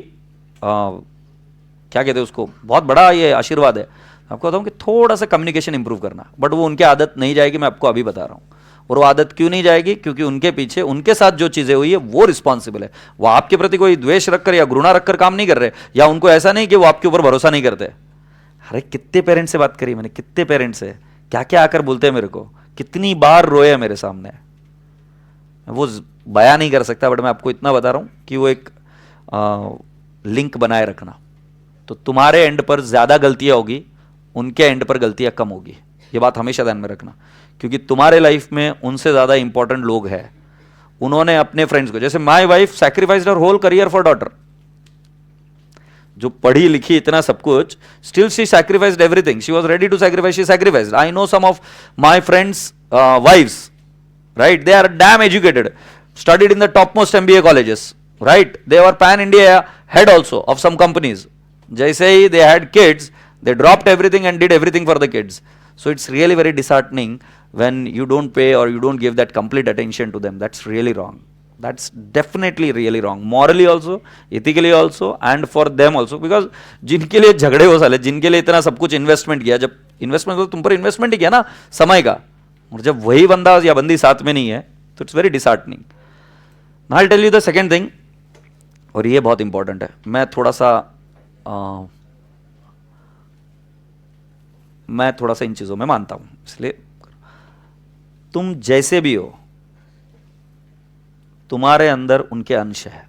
क्या कहते हैं उसको, बहुत बड़ा ये आशीर्वाद है। आपको बताऊं कि थोड़ा सा कम्युनिकेशन इंप्रूव करना, बट वो उनकी आदत नहीं जाएगी, मैं आपको अभी बता रहा हूं। और वो आदत क्यों नहीं जाएगी? क्योंकि उनके पीछे उनके साथ जो चीजें हुई है वो रिस्पॉन्सिबल है। वो आपके प्रति कोई द्वेष रखकर या घृणा रखकर काम नहीं कर रहे, या उनको ऐसा नहीं कि वो आपके ऊपर भरोसा नहीं करते। अरे कितने पेरेंट्स से बात करी मैंने, कितने पेरेंट्स से क्या क्या आकर बोलते हैं मेरे को, कितनी बार रोए मेरे सामने, वो बयां नहीं कर सकता, बट मैं आपको इतना बता रहा हूं कि वो एक लिंक बनाए रखना। तो तुम्हारे एंड पर ज्यादा गलतियां होगी, उनके एंड पर गलतियां कम होगी। ये बात हमेशा ध्यान में रखना, क्योंकि तुम्हारे लाइफ में उनसे ज्यादा इंपॉर्टेंट लोग हैं। उन्होंने अपने फ्रेंड्स को, जैसे my wife sacrificed her whole career for daughter. जो पढ़ी लिखी इतना सब कुछ, still she sacrificed everything, she was ready to sacrifice, she sacrificed. I know some of my friends wives, right? They are damn educated, studied in the topmost MBA colleges, right? They were pan India head also of some companies. Jaise hi they had kids, they dropped everything and did everything for the kids. So it's really very disheartening when you don't pay or you don't give that complete attention to them. That's really wrong. That's definitely really wrong, morally also, ethically also, and for them also. Because जिनके लिए झगड़े हो साले, जिनके लिए इतना सब कुछ इन्वेस्टमेंट किया, जब इन्वेस्टमेंट तो तुम पर इन्वेस्टमेंट ही किया ना समय का, और जब वही बंदा या बंदी साथ में नहीं है तो it's very disheartening. Now I tell you the second thing, और ये बहुत इंपॉर्टेंट है. मैं थोड़ा सा इन चीजों में मानता हूं, इसलिए तुम जैसे भी हो, तुम्हारे अंदर उनके अंश है.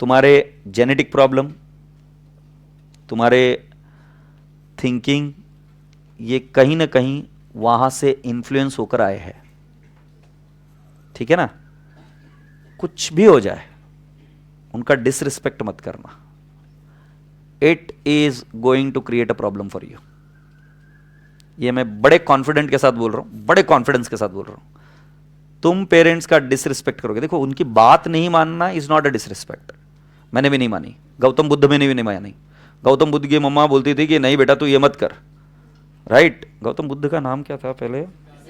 तुम्हारे जेनेटिक प्रॉब्लम, तुम्हारे थिंकिंग, ये कहीं ना कहीं वहां से इन्फ्लुएंस होकर आए हैं. ठीक है ना? कुछ भी हो जाए, उनका डिसरिस्पेक्ट मत करना. It is going to create a problem for you. ये मैं बड़े कॉन्फिडेंट के साथ बोल रहा हूं, बड़े कॉन्फिडेंस के साथ बोल रहा हूं. तुम पेरेंट्स का डिसरिस्पेक्ट करोगे, देखो उनकी बात नहीं मानना इज नॉट अ डिसरिस्पेक्ट. मैंने भी नहीं मानी, गौतम बुद्ध मैंने भी नहीं मानी. गौतम बुद्ध की मम्मा बोलती थी कि नहीं बेटा तू ये मत कर, राइट? गौतम बुद्ध का नाम क्या था पहले?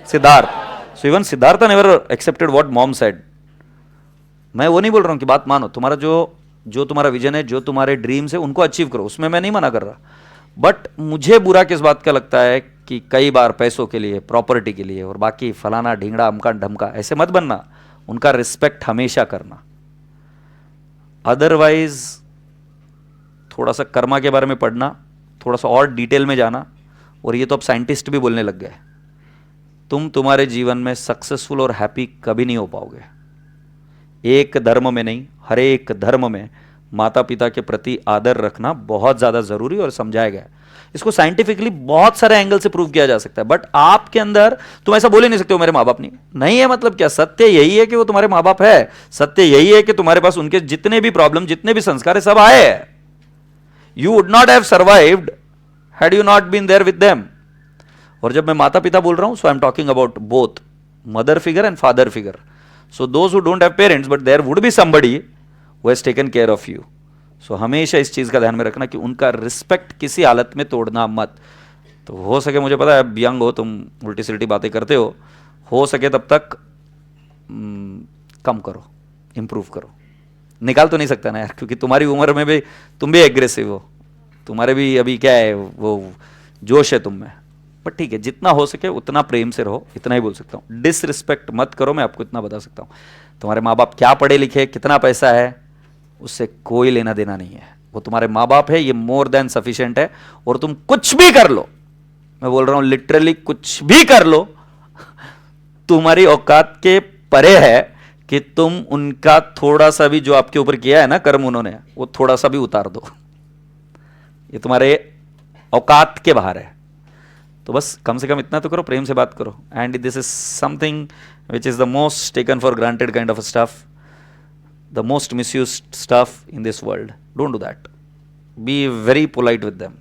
Siddharth. So even Siddharth never accepted what mom said. मैं वो नहीं बोल रहा हूं कि बात मानो, तुम्हारा जो तुम्हारा विजन है, जो तुम्हारे ड्रीम्स है, उनको अचीव करो, उसमें मैं नहीं मना कर रहा. बट मुझे बुरा किस बात का लगता है कि कई बार पैसों के लिए, प्रॉपर्टी के लिए और बाकी फलाना ढींगड़ा अमका ढमका ऐसे मत बनना. उनका रिस्पेक्ट हमेशा करना. अदरवाइज थोड़ा सा कर्मा के बारे में पढ़ना, थोड़ा सा और डिटेल में जाना, और ये तो अब साइंटिस्ट भी बोलने लग गए, तुम तुम्हारे जीवन में सक्सेसफुल और हैप्पी कभी नहीं हो पाओगे. एक धर्म में नहीं, हर एक धर्म में माता पिता के प्रति आदर रखना बहुत ज्यादा जरूरी और समझाया गया है. इसको साइंटिफिकली बहुत सारे एंगल से प्रूव किया जा सकता है. बट आपके अंदर तुम ऐसा बोल ही नहीं सकते हो मेरे माँ बाप नहीं है. मतलब क्या? सत्य यही है कि वो तुम्हारे माँ बाप है. सत्य यही है कि तुम्हारे पास उनके जितने भी प्रॉब्लम, जितने भी संस्कार है, सब आए हैं. You would not have survived had you not been there with them. और जब मैं माता पिता बोल रहा हूं, so I am talking about both mother figure and father figure. So those who don't have parents, but there would be somebody who has taken care of you. So हमेशा इस चीज का ध्यान में रखना कि उनका रिस्पेक्ट किसी हालत में तोड़ना मत. तो हो सके, मुझे पता है यंग हो, तुम उल्टी सिल्टी बातें करते हो सके तब तक कम करो, इंप्रूव करो. निकाल तो नहीं सकता ना यार, क्योंकि तुम्हारी उम्र में भी तुम भी एग्रेसिव हो, तुम्हारे भी अभी क्या है वो जोश है तुम में. बट ठीक है, जितना हो सके उतना प्रेम से रहो, इतना ही बोल सकता हूँ. डिसरिस्पेक्ट मत करो, मैं आपको इतना बता सकता हूँ. तुम्हारे माँ बाप क्या पढ़े लिखे, कितना पैसा है, उससे कोई लेना देना नहीं है. वो तुम्हारे माँ बाप है, ये मोर देन सफिशिएंट है. और तुम कुछ भी कर लो, मैं बोल रहा हूँ लिटरली कुछ भी कर लो, तुम्हारी औकात के परे है कि तुम उनका थोड़ा सा भी जो आपके ऊपर किया है ना कर्म उन्होंने, वो थोड़ा सा भी उतार दो. ये तुम्हारे औकात के बाहर है. तो बस कम से कम इतना तो करो, प्रेम से बात करो. And this is something which is the most taken for granted kind of stuff, the most misused stuff in this world. Don't do that. Be very polite with them.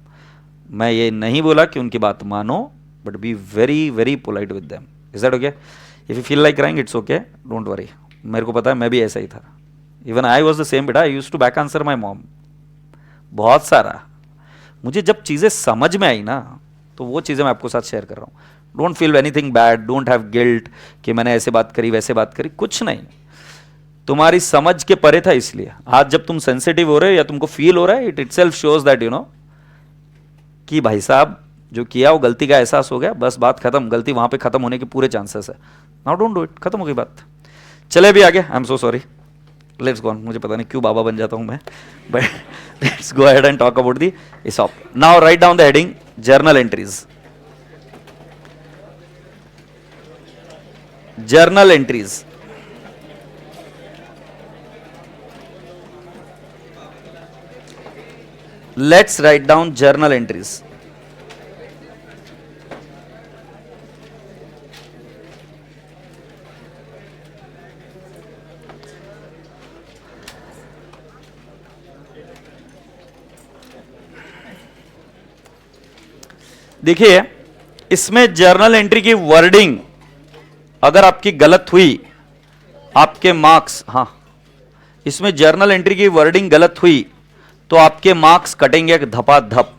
मैं ये नहीं बोला कि उनकी बात मानो, but be very very polite with them. Is that okay? If you feel like crying, it's okay, don't worry. मेरे को पता है, मैं भी ऐसा ही था. Even I was the same बेटा. I used to back answer my mom बहुत सारा. मुझे जब चीज़ें समझ में आई ना, तो वो चीज़ें मैं आपको साथ शेयर कर रहा हूँ. Don't feel anything bad, don't have guilt कि मैंने ऐसे बात करी वैसे बात करी, कुछ नहीं. तुम्हारी समझ के परे था. इसलिए आज जब तुम सेंसिटिव हो रहे हो या तुमको फील हो रहा है, it itself shows that you know कि भाई साहब जो किया वो गलती का एहसास हो गया, बस बात खत्म. गलती वहां पे खत्म होने के पूरे चांसेस है. Now don't do it. खत्म हो गई बात. चले भी आगे. आई am so sorry. Let's go on. मुझे पता नहीं क्यों बाबा बन जाता हूं मैं, but let's go ahead and talk about the ESOP. Now write down the heading journal entries. Journal entries. Let's write down journal entries. देखिए इसमें जर्नल एंट्री की वर्डिंग अगर आपकी गलत हुई, आपके मार्क्स, हाँ इसमें जर्नल एंट्री की वर्डिंग गलत हुई तो आपके मार्क्स कटेंगे धपाधप।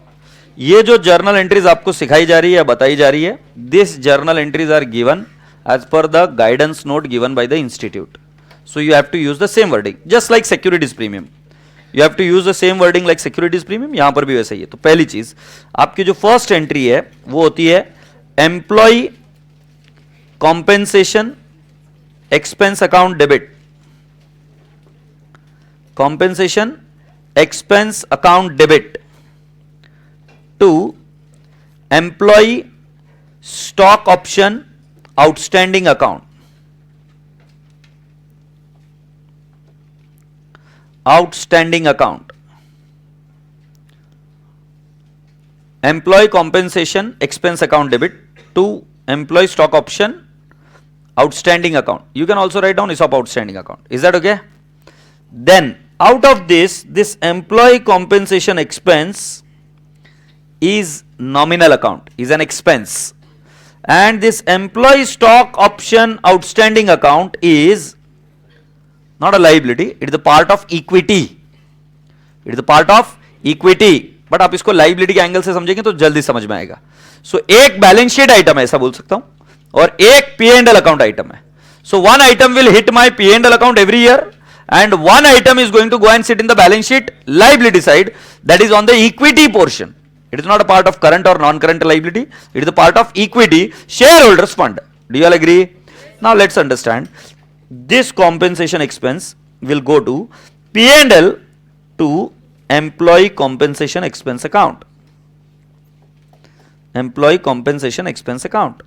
ये जो जर्नल एंट्रीज आपको सिखाई जा रही है, बताई जा रही है, this journal entries are given as per the guidance note given by the institute. So you have to use the same wording, just like securities premium. You have to use the same wording like securities premium. यहां पर भी वैसा ही है. तो पहली चीज आपकी जो फर्स्ट एंट्री है वो होती है employee compensation expense account debit. Compensation expense account debit to employee stock option outstanding account. Outstanding account. Employee compensation expense account debit to employee stock option outstanding account. You can also write down ESOP outstanding account. Is that okay? Then out of this employee compensation expense is nominal account, is an expense, and this employee stock option outstanding account is not a liability, it is the part of equity. It is the part of equity. But आप इसको liability के angle से समझेंगे तो जल्दी समझ में आएगा. सो एक बैलेंस शीट आइटम है, ऐसा बोल सकता हूं, और एक P and L account item है. So one item will hit my P and L account every year and one item is going to go and sit in the balance sheet liability side, that is on the equity portion. It is not a part of current or non-current liability. It is a part of equity shareholders fund. Do you all agree? Now let's understand. This compensation expense will go to P&L to employee compensation expense account. Employee compensation expense account.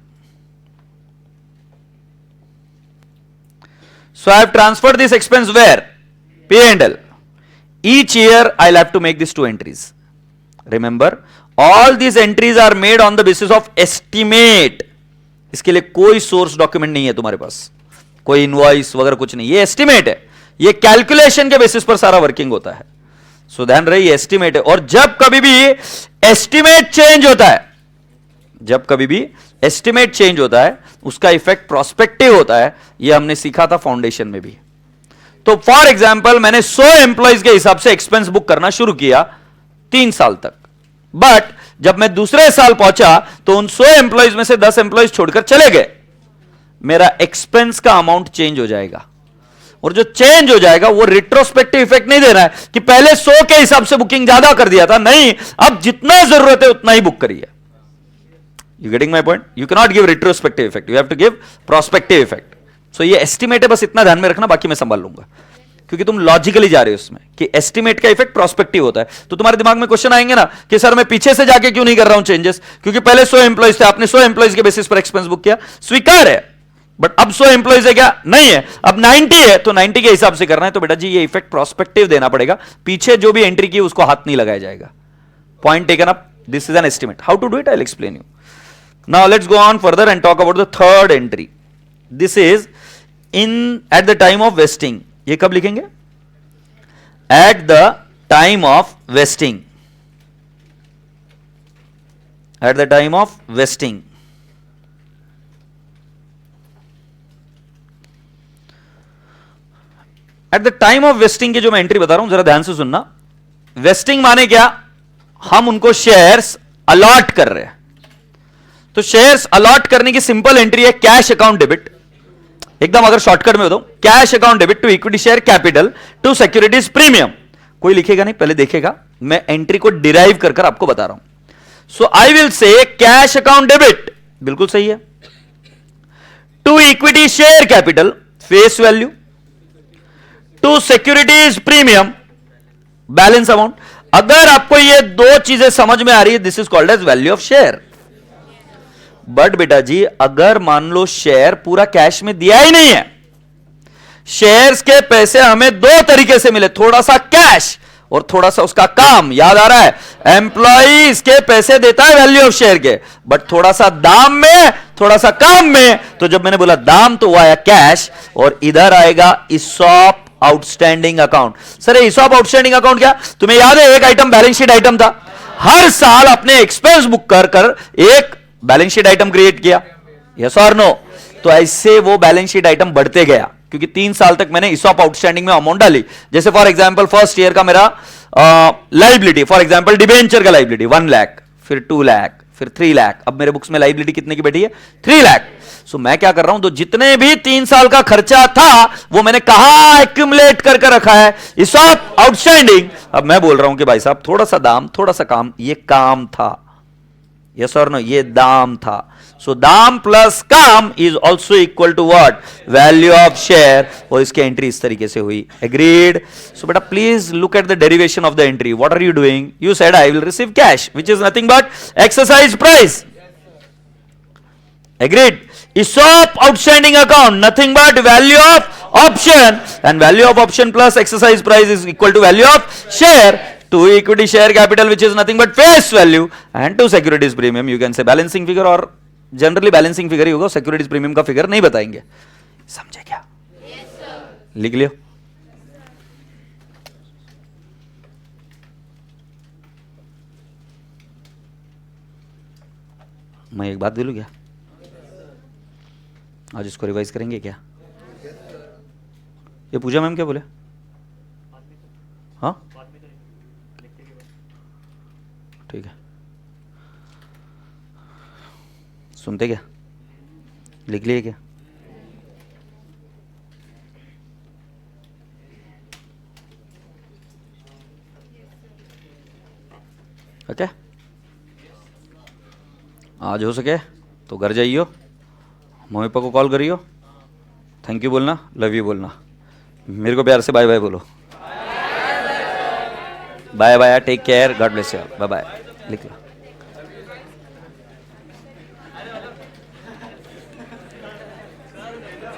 So I have transferred this expense where? P&L. Each year I'll have to make these two entries. Remember, all these entries are made on the basis of estimate. इसके लिए कोई source document नहीं है तुम्हारे पास, कोई invoice वगैरह कुछ नहीं, ये एस्टिमेट है, ये कैलकुलेशन के बेसिस पर सारा वर्किंग होता है. सो ध्यान रहे, ये एस्टिमेट है. और जब कभी भी एस्टिमेट चेंज होता है, जब कभी भी एस्टिमेट चेंज होता है, उसका इफेक्ट प्रोस्पेक्टिव होता है. ये हमने सीखा था फाउंडेशन में भी. तो फॉर एग्जाम्पल मैंने 100 एम्प्लॉइज के हिसाब से एक्सपेंस बुक करना शुरू किया 3 साल तक, बट जब मैं दूसरे साल पहुंचा तो उन 100 एम्प्लॉइज में से 10 एम्प्लॉइज छोड़कर चले गए. मेरा एक्सपेंस का अमाउंट चेंज हो जाएगा, और जो चेंज हो जाएगा वो रिट्रोस्पेक्टिव इफेक्ट नहीं दे रहा है कि पहले 100 के हिसाब से बुकिंग ज्यादा कर दिया था. नहीं, अब जितना जरूरत है उतना ही बुक करिए. You getting my point? You can not give retrospective effect, you have to give prospective effect. So ये एस्टिमेट है, बस इतना ध्यान में रखना, बाकी मैं संभाल लूंगा, क्योंकि तुम लॉजिकली जा रहे हो उसमें कि एस्टिमेट का इफेक्ट प्रोस्पेक्टिव होता है. तो तुम्हारे दिमाग में क्वेश्चन आएंगे ना कि सर मैं पीछे से जाके क्यों नहीं कर रहा हूं चेंजेस, क्योंकि पहले 100 एम्प्लॉइज थे, आपने 100 एम्प्लॉइज के बेसिस पर एक्सपेंस बुक किया, स्वीकार है. बट अब 100 एम्प्लॉइज है क्या? नहीं है, अब 90 है, तो 90 के हिसाब से करना है. तो बेटा जी ये इफेक्ट प्रोस्पेक्टिव देना पड़ेगा, पीछे जो भी एंट्री की उसको हाथ नहीं लगाया जाएगा. Point taken up. This is an estimate. How to do it I will explain you. Now let's go on further and talk about the third entry. This is in at the time of vesting. ये कब लिखेंगे? At the time of vesting. At the time of vesting. At the time of vesting की जो मैं entry बता रहा हूं जरा ध्यान से सुनना. वेस्टिंग माने क्या? हम उनको शेयर्स अलॉट कर रहे हैं. तो शेयर्स अलॉट करने की सिंपल एंट्री है कैश अकाउंट डेबिट. एकदम अगर शॉर्टकट में बताऊं, cash account debit to equity share capital to securities premium. कोई लिखेगा नहीं, पहले देखेगा, मैं एंट्री को डिराइव कर कर आपको बता रहा हूं. So I will say cash account debit, बिल्कुल सही है, to equity share capital face value to securities premium balance amount. अगर आपको ये दो चीजें समझ में आ रही है, this is called as value of share. But बेटा जी अगर मान लो शेयर पूरा कैश में दिया ही नहीं है, शेयर्स के पैसे हमें दो तरीके से मिले, थोड़ा सा कैश और थोड़ा सा उसका काम. याद आ रहा है, एम्प्लॉई इसके पैसे देता है वैल्यू ऑफ शेयर के, बट थोड़ा सा दाम में थोड़ा सा काम में. तो जब मैंने बोला दाम तो वो आया कैश, और इधर आएगा ESOP outstanding account. Sir ESOP outstanding account क्या? तुम्हें याद है एक आइटम बैलेंस शीट आइटम था, हर साल अपने एक्सपेंस बुक कर कर एक बैलेंस शीट आइटम क्रिएट किया, यस और नो? तो ऐसे वो बैलेंस शीट आइटम बढ़ते गया, क्योंकि 3 साल तक मैंने इसॉप आउटस्टैंडिंग में अमाउंट डाली। जैसे फॉर एग्जांपल फर्स्ट ईयर का मेरा लाइबिलिटी, फॉर एग्जांपल डिबेंचर का लाइबिलिटी 1 लाख, फिर 2 लाख, फिर 3 लाख। अब मेरे बुक्स में लाइबिलिटी कितने की बैठी है? 3 लाख। सो मैं क्या कर रहा हूं, तो जितने भी 3 साल का खर्चा था वो मैंने कहां एक्यूमुलेट करके रखा है? ESOP outstanding. अब मैं बोल रहा हूं कि भाई साहब थोड़ा सा दाम, थोड़ा सा काम, ये काम था, यस और नो? ये दाम था। सो दाम प्लस काम is also equal to what? Value of share. और इसकी एंट्री इस तरीके से हुई। एग्रीड? सो बेटा please look at the derivation of the entry. What are you doing? You said I will receive cash which is nothing but exercise price. Agreed? ESOP outstanding account, nothing but value of option, and value of option plus exercise price is equal to value of share, to equity share capital which is nothing but face value, and to securities premium. You can say balancing figure, और generally balancing figure ही होगा, securities premium का figure नहीं बताएंगे। समझे क्या? Yes, sir. लिख लियो। मैं एक बात बोलूं क्या? आज इसको रिवाइज करेंगे क्या? ये पूजा मैम क्या बोले? हाँ ठीक है, सुनते क्या? लिख लिए क्या? ओके, आज हो सके तो घर जाइयो, मम्मी पापा को कॉल करियो, थैंक यू बोलना, लव यू बोलना, मेरे को प्यार से बाय बाय बोलो। Bye bye, take care, God bless you, bye bye. लिख लो।